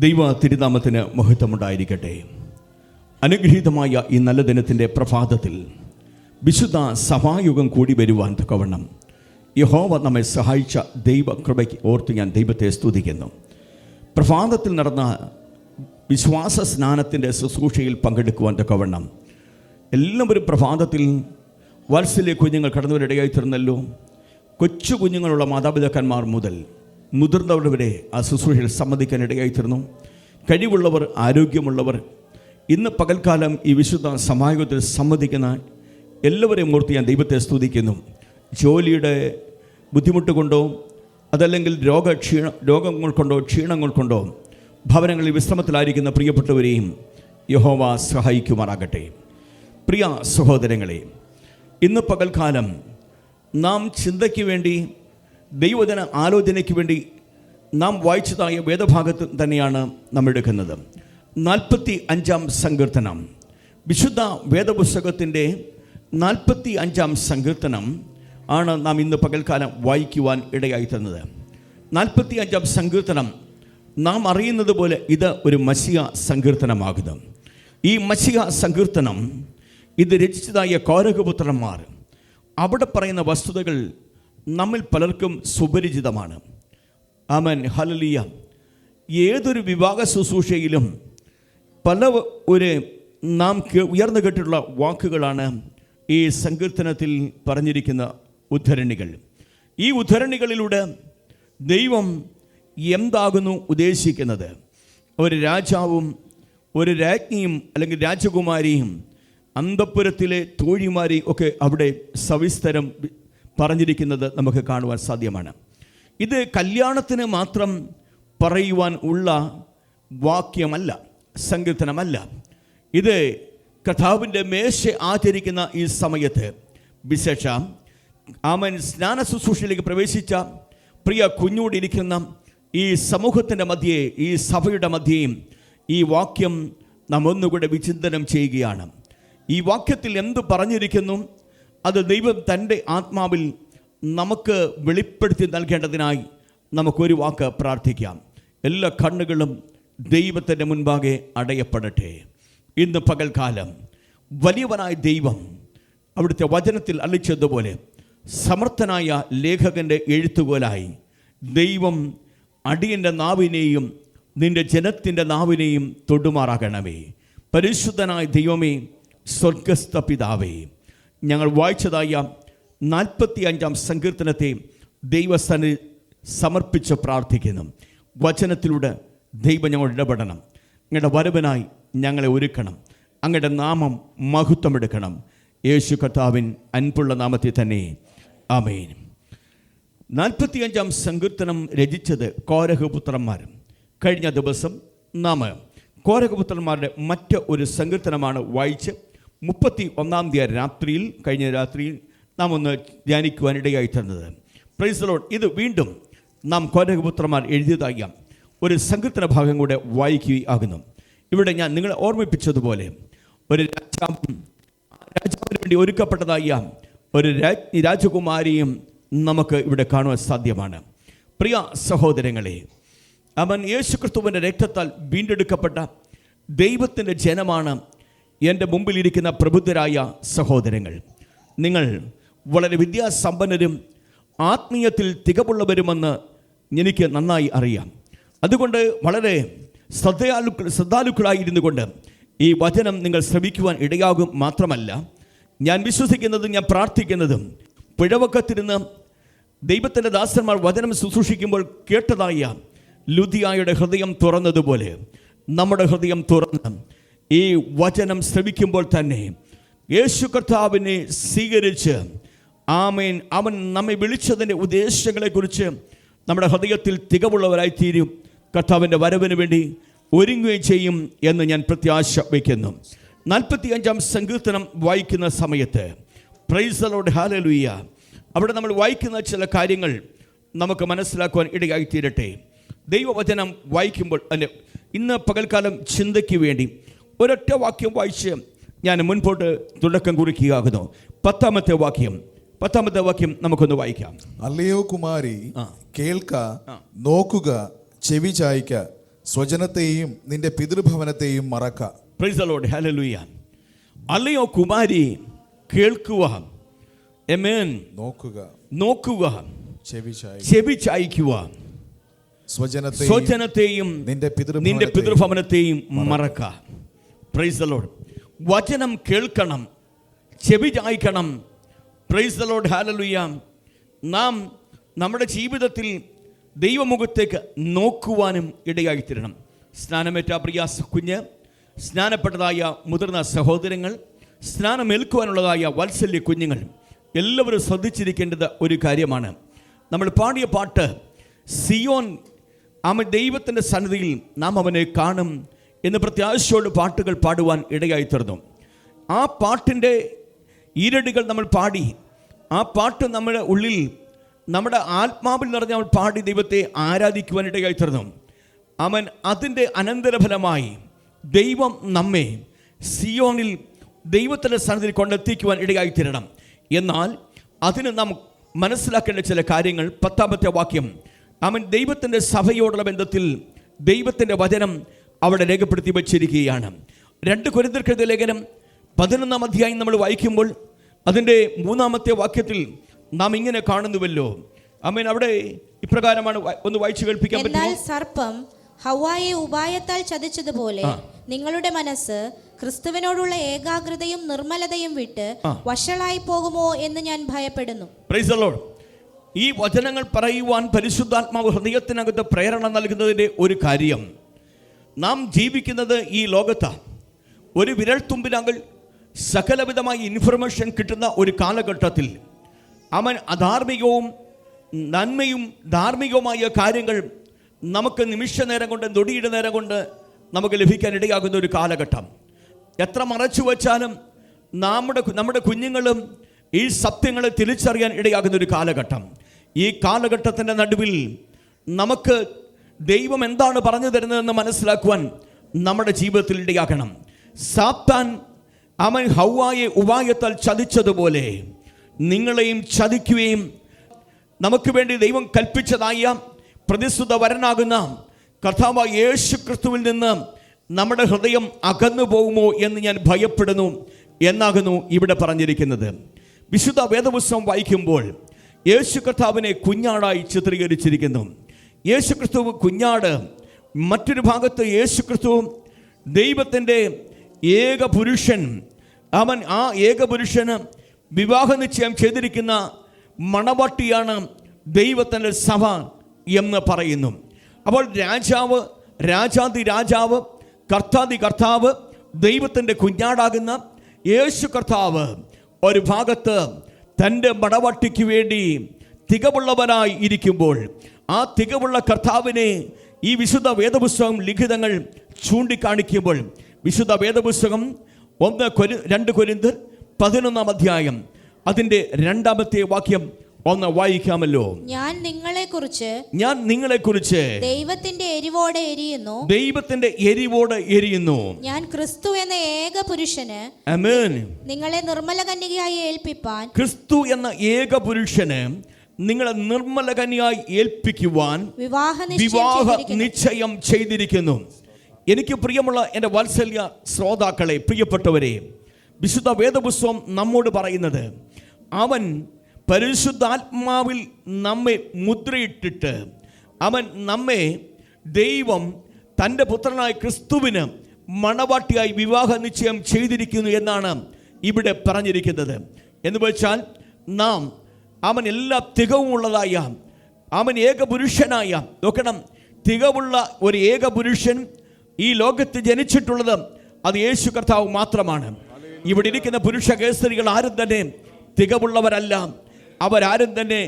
ദൈവ തിരുനാമത്തിന് മഹത്വമുണ്ടായിരിക്കട്ടെ. അനുഗ്രഹീതമായ ഈ നല്ല ദിനത്തിൻ്റെ പ്രഭാതത്തിൽ വിശുദ്ധ സഭായുഗം കൂടി വരുവാൻ തക്കവണ്ണം യഹോവ നമ്മെ സഹായിച്ച ദൈവകൃപയ്ക്ക് ഓർത്ത് ഞാൻ ദൈവത്തെ സ്തുതിക്കുന്നു. പ്രഭാതത്തിൽ നടന്ന വിശ്വാസ സ്നാനത്തിൻ്റെ ശുശ്രൂഷയിൽ പങ്കെടുക്കുവാൻ തക്കവണ്ണം എല്ലാവരും പ്രഭാതത്തിൽ വാത്സല്യ കുഞ്ഞുങ്ങൾ കടന്നവരിടയായി തീർന്നല്ലോ. കൊച്ചു കുഞ്ഞുങ്ങളുള്ള മാതാപിതാക്കന്മാർ മുതൽ മുതിർന്നവരുടെ വരെ ആ ശുശ്രൂഷയിൽ സംബന്ധിക്കാനിടയായി തീർന്നു. കഴിവുള്ളവർ, ആരോഗ്യമുള്ളവർ ഇന്ന് പകൽക്കാലം ഈ വിശുദ്ധ സമായോഗത്തിൽ സംബന്ധിക്കുന്ന എല്ലാവരെയും ഓർത്ത് ഞാൻ ദൈവത്തെ സ്തുതിക്കുന്നു. ജോലിയുടെ ബുദ്ധിമുട്ട് കൊണ്ടോ അതല്ലെങ്കിൽ രോഗങ്ങൾ കൊണ്ടോ ക്ഷീണങ്ങൾ കൊണ്ടോ ഭവനങ്ങളിൽ വിശ്രമത്തിലായിരിക്കുന്ന പ്രിയപ്പെട്ടവരെയും യഹോവ സഹായിക്കുമാറാകട്ടെ. പ്രിയ സഹോദരങ്ങളെ, ഇന്ന് പകൽക്കാലം നാം ചിന്തയ്ക്ക് വേണ്ടി, ദൈവജന ആലോചനയ്ക്ക് വേണ്ടി നാം വായിച്ചതായ വേദഭാഗത്ത് തന്നെയാണ് നാം എടുക്കുന്നത്. 45-ാം സങ്കീർത്തനം, വിശുദ്ധ വേദപുസ്തകത്തിൻ്റെ 45-ാം സങ്കീർത്തനം ആണ് നാം ഇന്ന് പകൽക്കാലം വായിക്കുവാൻ ഇടയായി തന്നത്. 45-ാം സങ്കീർത്തനം നാം അറിയുന്നത് പോലെ ഇത് ഒരു മശിഹ സങ്കീർത്തനമാകുന്നു. ഈ മശിഹ സങ്കീർത്തനം ഇത് രചിച്ചതായ കോരഹപുത്രന്മാർ, അവിടെ പറയുന്ന വസ്തുതകൾ നമ്മിൽ പലർക്കും സുപരിചിതമാണ്. ആമേൻ, ഹല്ലേലൂയ. ഏതൊരു വിവാഹ ശുശ്രൂഷയിലും നാം ഉയർന്നു കേട്ടിട്ടുള്ള വാക്കുകളാണ് ഈ സങ്കീർത്തനത്തിൽ പറഞ്ഞിരിക്കുന്ന ഉദ്ധരണികൾ. ഈ ഉദ്ധരണികളിലൂടെ ദൈവം എന്താകുന്നു ഉദ്ദേശിക്കുന്നത്? ഒരു രാജാവും ഒരു രാജ്ഞിയും അല്ലെങ്കിൽ രാജകുമാരിയും അന്തഃപുരത്തിലെ തോഴിമാരെയും ഒക്കെ അവിടെ സവിസ്തരം പറഞ്ഞിരിക്കുന്നത് നമുക്ക് കാണുവാൻ സാധ്യമാണ്. ഇത് കല്യാണത്തിന് മാത്രം പറയുവാൻ ഉള്ള വാക്യമല്ല, സങ്കീർത്തനമല്ല. ഇത് കർത്താവിൻ്റെ മേശ ആചരിക്കുന്ന ഈ സമയത്ത് വിശേഷ സ്നാന ശുശ്രൂഷയിലേക്ക് പ്രവേശിച്ച പ്രിയ കുഞ്ഞോടിരിക്കുന്ന ഈ സമൂഹത്തിൻ്റെ മധ്യേ, ഈ സഭയുടെ മധ്യേയും ഈ വാക്യം നാം ഒന്നുകൂടെ വിചിന്തനം ചെയ്യുകയാണ്. ഈ വാക്യത്തിൽ എന്ത് പറഞ്ഞിരിക്കുന്നു? അത് ദൈവം തൻ്റെ ആത്മാവിൽ നമുക്ക് വെളിപ്പെടുത്തി നൽകേണ്ടതിനായി നമുക്കൊരു വാക്ക് പ്രാർത്ഥിക്കാം. എല്ലാ കണ്ണുകളും ദൈവത്തിൻ്റെ മുൻപാകെ അടയപ്പെടട്ടെ. ഇന്ന് പകൽക്കാലം വലിയവനായ ദൈവം അവിടുത്തെ വചനത്തിൽ അളിച്ചതുപോലെ സമർത്ഥനായ ലേഖകൻ്റെ എഴുത്തുകോലായി ദൈവം അടിയൻ്റെ നാവിനെയും നിൻ്റെ ജനത്തിൻ്റെ നാവിനെയും തൊടുമാറാകണമേ. പരിശുദ്ധനായ ദൈവമേ, സ്വർഗസ്ഥ പിതാവേ, ഞങ്ങൾ വായിച്ചതായ 45-ാം സങ്കീർത്തനത്തെ ദൈവസ്ഥാനിൽ സമർപ്പിച്ച് പ്രാർത്ഥിക്കുന്നു. വചനത്തിലൂടെ ദൈവം ഞങ്ങളോട് ഇടപെടണം. അങ്ങയുടെ വരവനായി ഞങ്ങളെ ഒരുക്കണം. അങ്ങയുടെ നാമം മഹത്വമെടുക്കണം. യേശു കർത്താവിൻ അൻപുള്ള നാമത്തിൽ തന്നെ ആമേൻ. 45-ാം സങ്കീർത്തനം രചിച്ചത് കോരഹപുത്രന്മാർ. കഴിഞ്ഞ ദിവസം നാം കോരഹപുത്രന്മാരുടെ മറ്റ് ഒരു സങ്കീർത്തനമാണ് വായിച്ച് 31-ാം തീയതി രാത്രിയിൽ, കഴിഞ്ഞ രാത്രിയിൽ നാം ഒന്ന് ധ്യാനിക്കുവാനിടയായി തന്നത്. Price the Lord. ഇത് വീണ്ടും നാം കോരഹപുത്രന്മാർ എഴുതിയതായ ഒരു സങ്കീർത്തന ഭാഗം കൂടെ വായിക്കുകയാകുന്നു. ഇവിടെ ഞാൻ നിങ്ങളെ ഓർമ്മിപ്പിച്ചതുപോലെ ഒരു രാജാവിന് വേണ്ടി ഒരുക്കപ്പെട്ടതായ ഒരു രാജകുമാരിയും നമുക്ക് ഇവിടെ കാണുവാൻ സാധ്യമാണ്. പ്രിയ സഹോദരങ്ങളെ, അവൻ യേശുക്രിസ്തുവിൻ്റെ രക്തത്താൽ വീണ്ടെടുക്കപ്പെട്ട ദൈവത്തിൻ്റെ ജനമാണ് എൻ്റെ മുമ്പിലിരിക്കുന്ന പ്രബുദ്ധരായ സഹോദരങ്ങൾ. നിങ്ങൾ വളരെ വിദ്യാസമ്പന്നരും ആത്മീയത്തിൽ തികവുള്ളവരുമെന്ന് എനിക്ക് നന്നായി അറിയാം. അതുകൊണ്ട് വളരെ ശ്രദ്ധാലുക്കളായിരുന്നു കൊണ്ട് ഈ വചനം നിങ്ങൾ ശ്രമിക്കുവാൻ ഇടയാകും. മാത്രമല്ല, ഞാൻ വിശ്വസിക്കുന്നതും ഞാൻ പ്രാർത്ഥിക്കുന്നതും പിഴവക്കത്തിരുന്ന് ദൈവത്തിൻ്റെ ദാസന്മാർ വചനം ശുശ്രൂഷിക്കുമ്പോൾ കേട്ടതായ ലുദിയായുടെ ഹൃദയം തുറന്നതുപോലെ നമ്മുടെ ഹൃദയം തുറന്ന് ഈ വചനം ശ്രമിക്കുമ്പോൾ തന്നെ യേശു കർത്താവിനെ സ്വീകരിച്ച് ആമേൻ, അവൻ നമ്മെ വിളിച്ചതിൻ്റെ ഉദ്ദേശങ്ങളെക്കുറിച്ച് നമ്മുടെ ഹൃദയത്തിൽ തികവുള്ളവരായിത്തീരും. കർത്താവിൻ്റെ വരവിന് വേണ്ടി ഒരുങ്ങുകയും ചെയ്യും എന്ന് ഞാൻ പ്രത്യാശ വയ്ക്കുന്നു. 45-ാം സങ്കീർത്തനം വായിക്കുന്ന സമയത്ത് പ്രൈസ് ദി ലോർഡ്, ഹല്ലേലൂയ, അവിടെ നമ്മൾ വായിക്കുന്ന ചില കാര്യങ്ങൾ നമുക്ക് മനസ്സിലാക്കുവാൻ ഇടയായിത്തീരട്ടെ. ദൈവവചനം വായിക്കുമ്പോൾ ഇന്ന് പകൽക്കാലം ചിന്തയ്ക്ക് വേണ്ടി ഒരൊറ്റ വാക്യം വായിച്ച് ഞാൻ മുൻപോട്ട് തുടക്കം കുറിക്കുകയാകുന്നു. 10-ാമത്തെ വാക്യം നമുക്കൊന്ന് വായിക്കാം. അല്ലയോ കുമാരി, കേൾക്ക, നോക്കുക, ചെവി ചായ്ക്ക, സ്വജനത്തെയും നിന്റെ പിതൃഭവനത്തെയും മറക്ക. പ്രൈസ് ദി ലോർഡ്, ഹല്ലേലൂയ. അല്ലയോ കുമാരി, കേൾക്കുക, ആമേൻ, നോക്കുക, ചെവി ചായ്ക്കുക, സ്വജനത്തെയും നിന്റെ പിതൃഭവനത്തെയും മറക്ക. Praise the Lord. വചനം കേൾക്കണം, ചെവി ചായ്ക്കണം. പ്രൈസ് ദി ലോർഡ്, ഹല്ലേലൂയ. നാം നമ്മുടെ ജീവിതത്തിൽ ദൈവമുഖത്തേക്ക് നോക്കുവാനും ഇടയായിത്തീരണം. സ്നാനമേറ്റ പ്രിയ കുഞ്ഞ്, സ്നാനപ്പെട്ടതായ മുതിർന്ന സഹോദരങ്ങൾ, സ്നാനമേൽക്കുവാനുള്ളതായ വാത്സല്യ കുഞ്ഞുങ്ങൾ എല്ലാവരും ശ്രദ്ധിച്ചിരിക്കേണ്ടത് ഒരു കാര്യമാണ്. നമ്മൾ പാടിയ പാട്ട്, സിയോൻ അവൻ ദൈവത്തിൻ്റെ സന്നിധിയിൽ നാം അവനെ കാണും എന്ന് പ്രത്യാശയോട് പാട്ടുകൾ പാടുവാൻ ഇടയായിത്തീർന്നു. ആ പാട്ടിൻ്റെ ഈരടികൾ നമ്മൾ പാടി, ആ പാട്ട് നമ്മുടെ ഉള്ളിൽ, നമ്മുടെ ആത്മാവിൽ നിറഞ്ഞ് നമ്മൾ പാടി ദൈവത്തെ ആരാധിക്കുവാൻ ഇടയായിത്തീർന്നു. അവൻ അതിൻ്റെ അനന്തരഫലമായി ദൈവം നമ്മെ സിയോണിൽ ദൈവത്തിൻ്റെ സന്നിധിയിൽ കൊണ്ടെത്തിക്കുവാൻ ഇടയായിത്തീരണം. എന്നാൽ അതിന് നാം മനസ്സിലാക്കേണ്ട ചില കാര്യങ്ങൾ. 10-ാമത്തെ വാക്യം, അവൻ ദൈവത്തിൻ്റെ സഭയോടുള്ള ബന്ധത്തിൽ ദൈവത്തിൻ്റെ വചനം അവിടെ രേഖപ്പെടുത്തി വച്ചിരിക്കുകയാണ്. 2 കൊരിന്ത്യർക്കെഴുതിയ ലേഖനം 11-ാം അധ്യായം നമ്മൾ വായിക്കുമ്പോൾ അതിൻ്റെ 3-ാമത്തെ വാക്യത്തിൽ നാം ഇങ്ങനെ കാണുന്നുവല്ലോ. ആമേൻ. അവിടെ ഇപ്രകാരമാണ്, ഒന്ന് വായിച്ചു കേൾപ്പിക്കാൻ പറ്റുമോ? എന്നാൽ സർപ്പം ഹവ്വായെ ഉപായത്താൽ ചതിച്ചതുപോലെ നിങ്ങളുടെ മനസ്സ് ക്രിസ്തുവിനോടുള്ള ഏകാഗ്രതയും നിർമ്മലതയും വിട്ട് വഷളായി പോകുമോ എന്ന് ഞാൻ ഭയപ്പെടുന്നു. Price the Lord. ഈ വചനങ്ങൾ പറയുവാൻ പരിശുദ്ധാത്മാവ് ഹൃദയത്തിനകത്ത് പ്രേരണ നൽകുന്നതിൻ്റെ ഒരു കാര്യം, നാം ജീവിക്കുന്നത് ഈ ലോകത്താണ്. ഒരു വിരൽത്തുമ്പിനകൾ സകലവിധമായ ഇൻഫർമേഷൻ കിട്ടുന്ന ഒരു കാലഘട്ടത്തിൽ അവൻ അധാർമികവും നന്മയും ധാർമ്മികവുമായ കാര്യങ്ങൾ നമുക്ക് നിമിഷ നേരം കൊണ്ട്, നൊടിയുടെ നേരം കൊണ്ട് നമുക്ക് ലഭിക്കാൻ ഇടയാകുന്ന ഒരു കാലഘട്ടം. എത്ര മറച്ചു വച്ചാലും നമ്മുടെ കുഞ്ഞുങ്ങളും ഈ സത്യങ്ങളെ തിരിച്ചറിയാൻ ഇടയാകുന്ന ഒരു കാലഘട്ടം. ഈ കാലഘട്ടത്തിൻ്റെ നടുവിൽ നമുക്ക് ദൈവം എന്താണ് പറഞ്ഞു തരുന്നതെന്ന് മനസ്സിലാക്കുവാൻ നമ്മുടെ ജീവിതത്തിൽ ഇടയാകണം. സാത്താൻ അവൻ ഹവ്വായെ ഉപായത്താൽ ചതിച്ചതുപോലെ നിങ്ങളെയും ചതിക്കുകയും നമുക്ക് വേണ്ടി ദൈവം കൽപ്പിച്ചതായ പ്രതിസുത വരനാകുന്ന കർത്താവായ യേശു ക്രിസ്തുവിൽ നിന്ന് നമ്മുടെ ഹൃദയം അകന്നു പോകുമോ എന്ന് ഞാൻ ഭയപ്പെടുന്നു എന്നാകുന്നു ഇവിടെ പറഞ്ഞിരിക്കുന്നത്. വിശുദ്ധ വേദപുസ്തകം വായിക്കുമ്പോൾ യേശു കർത്താവിനെ കുഞ്ഞാടായി ചിത്രീകരിച്ചിരിക്കുന്നു. യേശു ക്രിസ്തു കുഞ്ഞാട്, മറ്റൊരു ഭാഗത്ത് യേശു ക്രിസ്തു ദൈവത്തിൻ്റെ ഏക പുരുഷൻ. അവൻ ആ ഏക പുരുഷന് വിവാഹ നിശ്ചയം ചെയ്തിരിക്കുന്ന മണവാട്ടിയാണ് ദൈവത്തിൻ്റെ സഭ എന്ന് പറയുന്നു. അപ്പോൾ രാജാവ്, രാജാതി രാജാവ്, കർത്താതി കർത്താവ്, ദൈവത്തിൻ്റെ കുഞ്ഞാടാകുന്ന യേശു കർത്താവ് ഒരു ഭാഗത്ത് തൻ്റെ മണവാട്ടിക്ക് വേണ്ടി തികവുള്ളവനായി ഇരിക്കുമ്പോൾ, ആ തികവുള്ള കർത്താവിനെ ഈ വിശുദ്ധ വേദപുസ്തകം ലിഖിതങ്ങൾ ചൂണ്ടിക്കാണിക്കുമ്പോൾ, വിശുദ്ധ വേദപുസ്തകം 2 കൊരിന്ത്യർ 11-ാം അധ്യായം അതിൻ്റെ 2-ാമത്തെ വാക്യം ഒന്ന് വായിക്കാമല്ലോ. ഞാൻ നിങ്ങളെക്കുറിച്ച് ദൈവത്തിന്റെ എരിവോടെ എരിയുന്നു. ഞാൻ ക്രിസ്തു എന്ന ഏക പുരുഷന്, ആമേൻ, നിങ്ങളെ നിർമ്മല കന്യകയായി ഏൽപ്പിപ്പാൻ, ക്രിസ്തു എന്ന ഏക പുരുഷന് നിങ്ങളെ നിർമ്മല കന്യകയായി ഏൽപ്പിക്കുവാൻ വിവാഹ നിശ്ചയം ചെയ്തിരിക്കുന്നു. എനിക്ക് പ്രിയമുള്ള എൻ്റെ വാത്സല്യ ശ്രോതാക്കളെ, പ്രിയപ്പെട്ടവരെ, വിശുദ്ധ വേദപുസ്തകം നമ്മോട് പറയുന്നത്, അവൻ പരിശുദ്ധാത്മാവിൽ നമ്മെ മുദ്രയിട്ടിട്ട് അവൻ നമ്മെ ദൈവം തൻ്റെ പുത്രനായ ക്രിസ്തുവിന് മണവാട്ടിയായി വിവാഹ നിശ്ചയം ചെയ്തിരിക്കുന്നു എന്നാണ് ഇവിടെ പറഞ്ഞിരിക്കുന്നത്. എന്ന് വെച്ചാൽ നാം അവൻ എല്ലാ തികവുമുള്ളതായ, അവൻ ഏകപുരുഷനായ, നോക്കണം, തികവുള്ള ഒരു ഏകപുരുഷൻ ഈ ലോകത്ത് ജനിച്ചിട്ടുള്ളത് അത് യേശു കർത്താവ് മാത്രമാണ്. ഇവിടെ ഇരിക്കുന്ന പുരുഷ കേസരികൾ ആരും തന്നെ തികവുള്ളവരല്ല. അവരാരും തന്നെ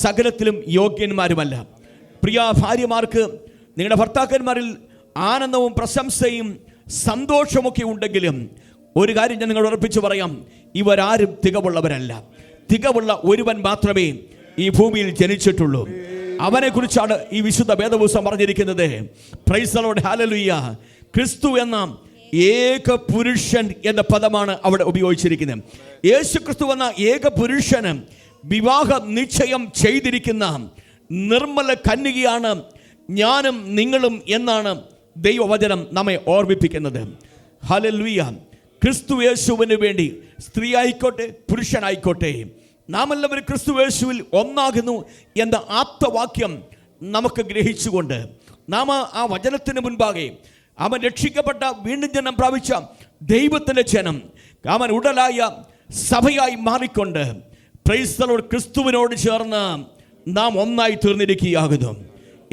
സകലത്തിലും യോഗ്യന്മാരുമല്ല. പ്രിയ ഭാര്യമാർക്ക് നിങ്ങളുടെ ഭർത്താക്കന്മാരിൽ ആനന്ദവും പ്രശംസയും സന്തോഷമൊക്കെ ഉണ്ടെങ്കിലും ഒരു കാര്യം ഞാൻ നിങ്ങൾ ഉറപ്പിച്ചു പറയാം, ഇവരാരും തികവുള്ളവരല്ല. തികവുള്ള ഒരുവൻ മാത്രമേ ഈ ഭൂമിയിൽ ജനിച്ചിട്ടുള്ളൂ. അവനെക്കുറിച്ചാണ് ഈ വിശുദ്ധ വേദപുസ്തകം പറഞ്ഞിരിക്കുന്നത്. Price the Lord, hallelujah. ക്രിസ്തു എന്ന ഏക പുരുഷൻ എന്ന പദമാണ് അവിടെ ഉപയോഗിച്ചിരിക്കുന്നത്. യേശു ക്രിസ്തു എന്ന ഏക പുരുഷന് വിവാഹ നിശ്ചയം ചെയ്തിരിക്കുന്ന നിർമ്മല കന്യകയാണ് ഞാനും നിങ്ങളും എന്നാണ് ദൈവവചനം നമ്മെ ഓർമ്മിപ്പിക്കുന്നത്. ഹല്ലേലൂയ. ക്രിസ്തു യേശുവിന് വേണ്ടി സ്ത്രീ ആയിക്കോട്ടെ പുരുഷനായിക്കോട്ടെ നാം എല്ലാവരും ക്രിസ്തു യേശുവിൽ ഒന്നാകുന്നു എന്ന ആപ്തവാക്യം നമുക്ക് ഗ്രഹിച്ചുകൊണ്ട് നാം ആ വചനത്തിന് മുൻപാകെ അവൻ രക്ഷിക്കപ്പെട്ട വീണ്ടും ജനം പ്രാപിച്ച ദൈവത്തിൻ്റെ ജനം അവൻ ഉടലായ സഭയായി മാറിക്കൊണ്ട് പ്രൈസ് ദി ലോർഡ് ക്രിസ്തുവിനോട് ചേർന്ന് നാം ഒന്നായി തീർന്നിരിക്കുകയാകുന്നു.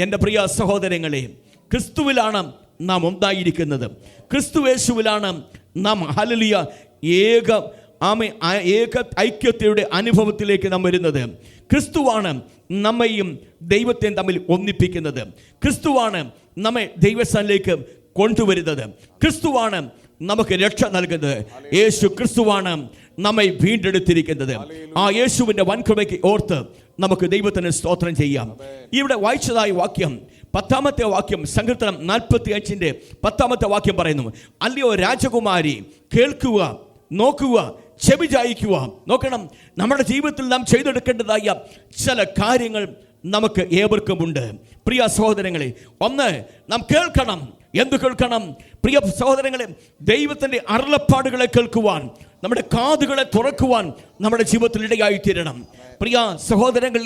എൻ്റെ പ്രിയ സഹോദരങ്ങളെ, ക്രിസ്തുവിലാണ് നാം ഒന്നായിരിക്കുന്നത്. ക്രിസ്തു യേശുവിലാണ് നാം ഹല്ലേലൂയ ഏക ഐക്യതയുടെ അനുഭവത്തിലേക്ക് നാം വരുന്നത്. ക്രിസ്തുവാണ് നമ്മയും ദൈവത്തെയും തമ്മിൽ ഒന്നിപ്പിക്കുന്നത്. ക്രിസ്തുവാണ് നമ്മെ ദൈവസ്ഥാനിലേക്ക് കൊണ്ടുവരുന്നത്. ക്രിസ്തുവാണ് നമുക്ക് രക്ഷ നൽകുന്നത്. യേശു ക്രിസ്തുവാണ് നമ്മെ വീണ്ടെടുത്തിരിക്കുന്നത്. ആ യേശുവിൻ്റെ വൻകൃപയ്ക്ക് ഓർത്ത് നമുക്ക് ദൈവത്തിന് സ്തോത്രം ചെയ്യാം. ഇവിടെ വായിച്ചതായ വാക്യം 10-ാമത്തെ വാക്യം, സങ്കീർത്തനം 45-ന്റെ 10-ാമത്തെ പറയുന്നു, അല്ലയോ രാജകുമാരി, കേൾക്കുക, നോക്കുക, ചെവി ചായിക്കുക. നോക്കണം, നമ്മുടെ ജീവിതത്തിൽ നാം ചെയ്തെടുക്കേണ്ടതായ ചില കാര്യങ്ങൾ നമുക്ക് ഏവർക്കുമുണ്ട്. പ്രിയ സഹോദരങ്ങളെ, ഒന്ന് നാം കേൾക്കണം. എന്തു കേൾക്കണം? പ്രിയ സഹോദരങ്ങളെ, ദൈവത്തിൻ്റെ അരുളപ്പാടുകളെ കേൾക്കുവാൻ, നമ്മുടെ കാതുകളെ തുറക്കുവാൻ നമ്മുടെ ജീവിതത്തിൽ ഇടയായിത്തീരണം. പ്രിയ സഹോദരങ്ങൾ,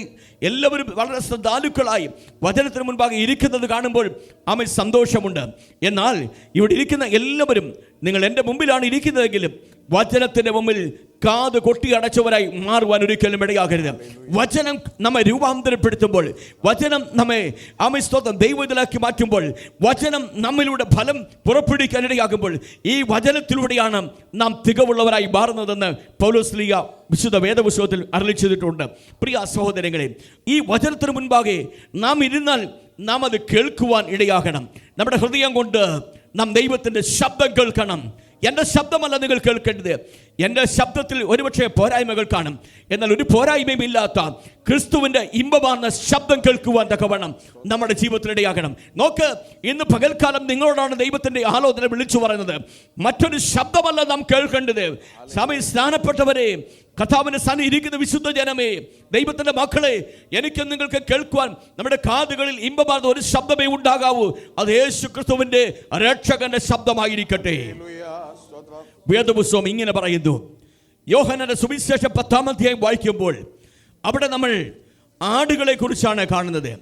എല്ലാവരും വളരെ ശ്രദ്ധാലുക്കളായി വചനത്തിന് മുൻപാകെ ഇരിക്കുന്നത് കാണുമ്പോൾ ആമേൻ സന്തോഷമുണ്ട്. എന്നാൽ ഇവിടെ ഇരിക്കുന്ന എല്ലാവരും, നിങ്ങൾ എൻ്റെ മുമ്പിലാണ് ഇരിക്കുന്നതെങ്കിലും വചനത്തിൻ്റെ മുമ്പിൽ കാത് കൊട്ടി അടച്ചവരായി മാറുവാൻ ഒരിക്കലും ഇടയാകരുത്. വചനം നമ്മെ രൂപാന്തരപ്പെടുത്തുമ്പോൾ, വചനം നമ്മെ സ്തോത്രം ദൈവത്തിലാക്കി മാറ്റുമ്പോൾ, വചനം നമ്മിലൂടെ ഫലം പുറപ്പെടുവിക്കാനിടയാകുമ്പോൾ ഈ വചനത്തിലൂടെയാണ് നാം തികവുള്ളവരായി മാറുന്നതെന്ന് പൗലോസ് വിശുദ്ധ വേദപുസ്തകത്തിൽ അരുളി ചെയ്തിട്ടുണ്ട്. പ്രിയ സഹോദരങ്ങളെ, ഈ വചനത്തിന് മുൻപാകെ നാം ഇരുന്നാൽ നാം അത് കേൾക്കുവാൻ ഇടയാകണം. നമ്മുടെ ഹൃദയം കൊണ്ട് നാം ദൈവത്തിൻ്റെ ശബ്ദം കേൾക്കണം. എൻ്റെ ശബ്ദമല്ല നിങ്ങൾ കേൾക്കേണ്ടത്. എൻ്റെ ശബ്ദത്തിൽ ഒരുപക്ഷെ പോരായ്മകൾ കാണും. എന്നാൽ ഒരു പോരായ്മയും ഇല്ലാത്ത ക്രിസ്തുവിൻ്റെ ഇമ്പമാർന്ന ശബ്ദം കേൾക്കുവാൻ തക്കവണ്ണം നമ്മുടെ ജീവിതത്തിലിടയാകണം. നോക്ക്, ഇന്ന് പകൽക്കാലം നിങ്ങളോടാണ് ദൈവത്തിൻ്റെ ആലോചന വിളിച്ചു പറയുന്നത്. മറ്റൊരു ശബ്ദമല്ല നാം കേൾക്കേണ്ടത്. സമയം സ്നാനപ്പെട്ടവരെ, കർത്താവിന്റെ സന്നിധിയിൽ ഇരിക്കുന്ന വിശുദ്ധ ജനമേ, ദൈവത്തിന്റെ മക്കളെ, എനിക്ക് നിങ്ങൾക്ക് കേൾക്കുവാൻ നമ്മുടെ കാതുകളിൽ ഇമ്പമാർന്ന ഒരു ശബ്ദമേ ഉണ്ടാകാവൂ. അത് യേശു ക്രിസ്തുവിന്റെ രക്ഷകന്റെ ശബ്ദമായിരിക്കട്ടെ. വേദപുസ്തകം ഇങ്ങനെ പറയുന്നു. യോഹന്നാന്റെ സുവിശേഷം 10-ാം അധ്യായം വായിക്കുമ്പോൾ അവിടെ നമ്മൾ ആടുകളെ കുറിച്ചാണ് കാണുന്നത്.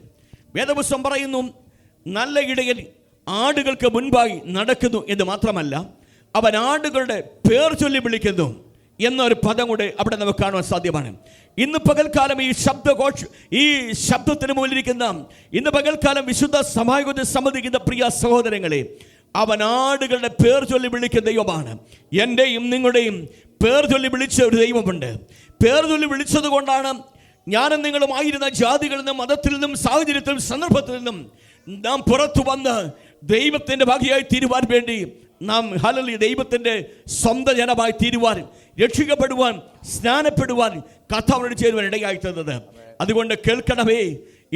വേദപുസ്തകം പറയുന്നു, നല്ല ഇടയൻ ആടുകൾക്ക് മുൻപായി നടക്കുന്നു എന്ന് മാത്രമല്ല, അവൻ ആടുകളുടെ പേർ ചൊല്ലി വിളിക്കുന്നു എന്നൊരു പദം കൂടെ അവിടെ നമുക്ക് കാണുവാൻ സാധ്യമാണ്. ഇന്ന് പകൽക്കാലം ഈ ശബ്ദത്തിന് മുന്നിലിരിക്കുന്ന, ഇന്ന് പകൽക്കാലം വിശുദ്ധ സമാഗമത്തിൽ സംബന്ധിക്കുന്ന പ്രിയ സഹോദരങ്ങളെ, അവൻ ആടുകളുടെ പേർ ചൊല്ലി വിളിക്കുന്ന ദൈവമാണ്. എൻ്റെയും നിങ്ങളുടെയും പേർ ചൊല്ലി വിളിച്ച ഒരു ദൈവമുണ്ട്. പേർ ചൊല്ലി വിളിച്ചത് കൊണ്ടാണ് ഞാനും നിങ്ങളുമായിരുന്ന ജാതികളിൽ നിന്നും, മതത്തിൽ നിന്നും, സാഹചര്യത്തിലും, സന്ദർഭത്തിൽ നിന്നും നാം പുറത്തു വന്ന് ദൈവത്തിൻ്റെ ഭാഗ്യമായി തീരുവാൻ വേണ്ടി നാം ഹല്ലേലൂയ ദൈവത്തിൻ്റെ സ്വന്തം ജനമായി തീരുവാൻ, രക്ഷിക്കപ്പെടുവാൻ, സ്നാനപ്പെടുവാൻ, കർത്താവിനോട് ചേരുവാൻ ഇടയായി തന്നത്. അതുകൊണ്ട് കേൾക്കണമേ,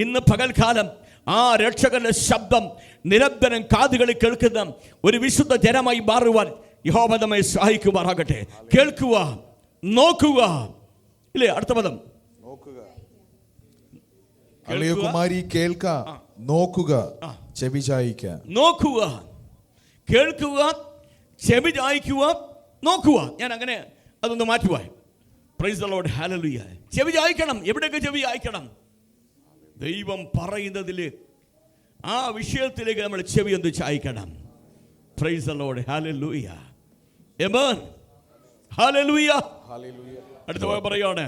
ഇന്ന് പകൽക്കാലം ആ രക്ഷകന്റെ ശബ്ദം നിരന്തരം കാതുകളിൽ കേൾക്കുന്ന ഒരു വിശുദ്ധ ജനമായി മാറുവാൻ യഹോവ നമ്മെ സഹായിക്കുമാറാകട്ടെ. കേൾക്കുക, നോക്കുക. ഇല്ലേ, അടുത്ത പദം കുമാരി, കേൾക്ക, നോക്കുക, ചെവി ചായിക്ക. നോക്കുക, കേൾക്കുക, ചെവി ചായിക്കുക, നോക്കുക. ഞാൻ അങ്ങനെ അതൊന്ന് മാറ്റുവാ. പ്രൈസ് ദി ലോർഡ്, ഹല്ലേലൂയ. ചെവി ചായിക്കണം. എവിടെയൊക്കെ ചെവി ചായിക്കണം? ദൈവം പറയുന്നതിൽ ആ വിഷയത്തിലേക്ക് നമ്മൾ ചെവി ഒന്ന് ചായിക്കണം. പ്രൈസ് ദി ലോർഡ്, ഹല്ലേലൂയ. ആമേൻ, ഹല്ലേലൂയ. അടുത്ത പറയാണ്,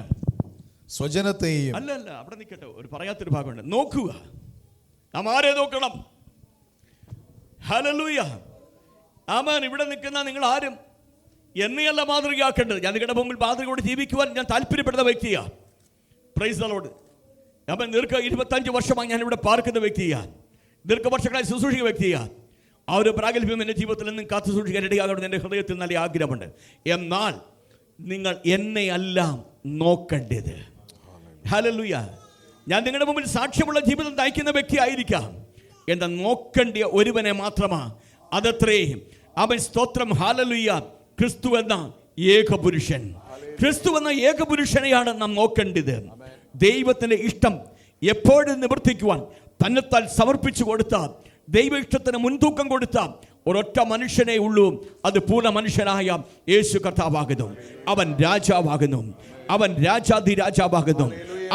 സ്വജനത്തെയും. അല്ല അവിടെ നിൽക്കട്ടെ, ഒരു പറയാത്തൊരു ഭാഗമുണ്ട്. നോക്കുക. നാം ആരെ നോക്കണം? ഹല്ലേലൂയ. ആമേൻ. ഇവിടെ നിൽക്കുന്ന നിങ്ങൾ ആരും എന്നെയല്ല മാതൃകയാക്കേണ്ടത്. ഞാൻ നിങ്ങളുടെ മുമ്പിൽ മാതൃകയോടെ ജീവിക്കുവാൻ ഞാൻ താല്പര്യപ്പെടുന്ന വ്യക്തിയാണ്. Price the Lord. ഞാൻ 25 വർഷമായി ഞാൻ ഇവിടെ പാർക്കുന്ന വ്യക്തിയാണ്. ദീർഘവർഷങ്ങളായി ശുശ്രൂഷിക്കുന്ന വ്യക്തിയാണ്. ആ ഒരു പ്രാഗൽഭ്യം എൻ്റെ ജീവിതത്തിൽ നിന്നും കാത്തു സൂക്ഷിക്കാൻ ഇടയാകണമെന്ന് എൻ്റെ ഹൃദയത്തിൽ നല്ല ആഗ്രഹമുണ്ട്. എന്നാൽ നിങ്ങൾ എന്നെ അല്ല നോക്കേണ്ടത്. ഹല്ലേലൂയ. ഞാൻ നിങ്ങളുടെ മുമ്പിൽ സാക്ഷ്യമുള്ള ജീവിതം നയിക്കുന്ന വ്യക്തി ആയിരിക്കാം. എന്നാൽ നോക്കേണ്ടിയ ഒരുവനെ മാത്രമാണ്. അതത്രേ അവൻ സ്തോത്രം. ഹല്ലേലൂയ. ക്രിസ്തു എന്ന ഏകപുരുഷൻ, ക്രിസ്തു എന്ന ഏകപുരുഷനെയാണ് നാം നോക്കേണ്ടത്. ദൈവത്തിൻ്റെ ഇഷ്ടം എപ്പോഴും നിവർത്തിക്കുവാൻ തന്നെത്താൽ സമർപ്പിച്ചു കൊടുത്ത ദൈവ ഇഷ്ടത്തിന് മുൻതൂക്കം കൊടുത്ത ഒരൊറ്റ മനുഷ്യനേ ഉള്ളൂ. അത് പൂർണ്ണ മനുഷ്യനായ യേശു കർത്താവാകുന്നു. അവൻ രാജാവാകുന്നു. അവൻ രാജാധിരാജാവാകുന്നു.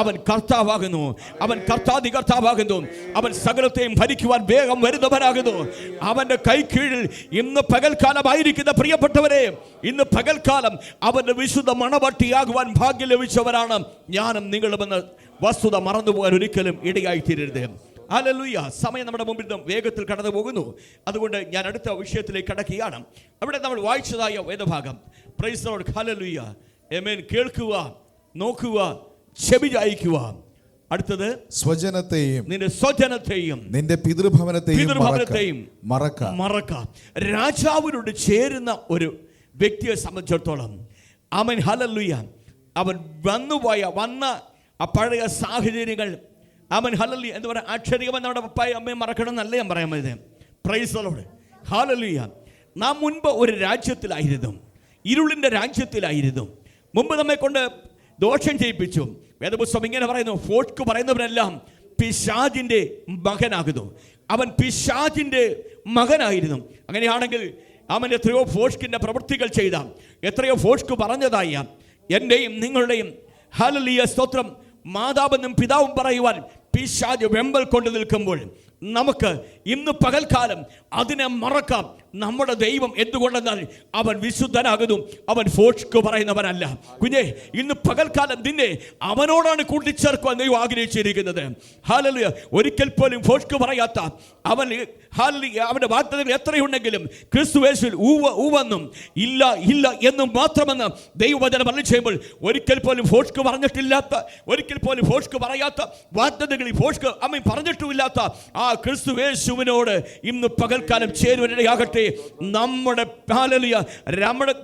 അവൻ കർത്താവാകുന്നു. അവൻ കർത്താധികർത്താവാകുന്നു. അവൻ സകലത്തെയും ഭരിക്കുവാൻ വേഗം വരുന്നവനാകുന്നു. അവൻ്റെ കൈക്കീഴിൽ ഇന്ന് പകൽക്കാലമായിരിക്കുന്ന പ്രിയപ്പെട്ടവരെ, ഇന്ന് പകൽക്കാലം അവൻ്റെ വിശുദ്ധ മണവട്ടിയാകുവാൻ ഭാഗ്യം ലഭിച്ചവരാണ് ഞാനും നിങ്ങളുമെന്ന വസ്തുത മറന്നുപോകാൻ ഒരിക്കലും ഇടയായിത്തീരരുത്. ഹല്ലേലൂയ. സമയം നമ്മുടെ മുമ്പിൽ നിന്നും വേഗത്തിൽ കടന്നു പോകുന്നു. അതുകൊണ്ട് ഞാൻ അടുത്ത വിഷയത്തിലേക്ക് കടക്കുകയാണ്. അവിടെ നമ്മൾ വായിച്ചതായ വേദഭാഗം, പ്രൈസ് ദി ലോർഡ്, ഹല്ലേലൂയ, ആമേൻ. കേൾക്കുക, നോക്കുക, ചെവി ചായിക്കുക. അടുത്തത്, സ്വജനത്തെയും നിന്റെ സ്വജനത്തെയും നിന്റെ പിതൃഭവനത്തെയും മറക്ക. രാജാവിനോട് ചേരുന്ന ഒരു വ്യക്തിയെ സംബന്ധിച്ചിടത്തോളം, ആമേൻ, ഹല്ലേലൂയ, അവൻ വന്ന ആ പഴയ സാഹചര്യങ്ങൾ, അവൻ ഹല്ലേലൂയ എന്ന് പറയാം, അക്ഷരികമെന്ന് നമ്മുടെ പപ്പായും അമ്മയും മറക്കണം എന്നല്ല ഞാൻ പറയാൻ പറ്റുന്നത്. പ്രൈസ് ദി ലോർഡ്, ഹല്ലേലൂയ. നാം മുൻപ് ഒരു രാജ്യത്തിലായിരുന്നു, ഇരുളിൻ്റെ രാജ്യത്തിലായിരുന്നു. മുമ്പ് നമ്മെ കൊണ്ട് ദോഷം ചെയ്യിപ്പിച്ചു. വേദപുസ്തകം ഇങ്ങനെ പറയുന്നു, ഫോഷ്ക്ക് പറയുന്നവരെല്ലാം പിശാചിൻ്റെ മകനാകുന്നു. അവൻ പിശാചിൻ്റെ മകനായിരുന്നു. അങ്ങനെയാണെങ്കിൽ അവൻ എത്രയോ ഫോഷ്കിൻ്റെ പ്രവൃത്തികൾ ചെയ്ത, എത്രയോ ഫോഷ്ക്ക് പറഞ്ഞതായ എൻ്റെയും നിങ്ങളുടെയും ഹല്ലേലൂയ സ്തോത്രം മാതാവെന്നും പിതാവും പറയുവാൻ പിശാച് വെമ്പൽ കൊണ്ട് നിൽക്കുമ്പോൾ നമുക്ക് ഇന്ന് പകൽക്കാലം അതിനെ മറക്കാം. നമ്മുടെ ദൈവം എന്തുകൊണ്ടെന്നാൽ അവൻ വിശുദ്ധനാകുന്നു. അവൻ ഫോഷ്ക്ക് പറയുന്നവനല്ല. കുഞ്ഞേ, ഇന്ന് പകൽക്കാലം നിന്നെ അവനോടാണ് കൂട്ടിച്ചേർക്കുവാൻ ദൈവം ആഗ്രഹിച്ചിരിക്കുന്നത്. ഹല്ലേലൂയ. ഒരിക്കൽ പോലും ഫോഷ്ക്ക് പറയാത്ത അവൻ, ഹല്ലേലൂയ, അവൻ്റെ വാഗ്ദത്തങ്ങൾ എത്രയുണ്ടെങ്കിലും ക്രിസ്തുയേശുവിൽ ഊവെന്നും ഇല്ല എന്നും മാത്രമെന്ന് ദൈവവചനം അരുളി ചെയ്യുമ്പോൾ ഒരിക്കൽ പോലും ഫോഷ്ക്ക് പറഞ്ഞിട്ടില്ലാത്ത, ഒരിക്കൽ പോലും ഫോഷ്ക്ക് പറയാത്ത വാഗ്ദത്തങ്ങളിൽ ഫോഷ്ക്ക് അമ്മ പറഞ്ഞിട്ടുമില്ലാത്ത ആ ക്രിസ്തുയേശുവിനോട് ഇന്ന് പകൽക്കാലം ചേരുവാനിടയാകട്ടെ. നമ്മുടെ ഹല്ലേലൂയ,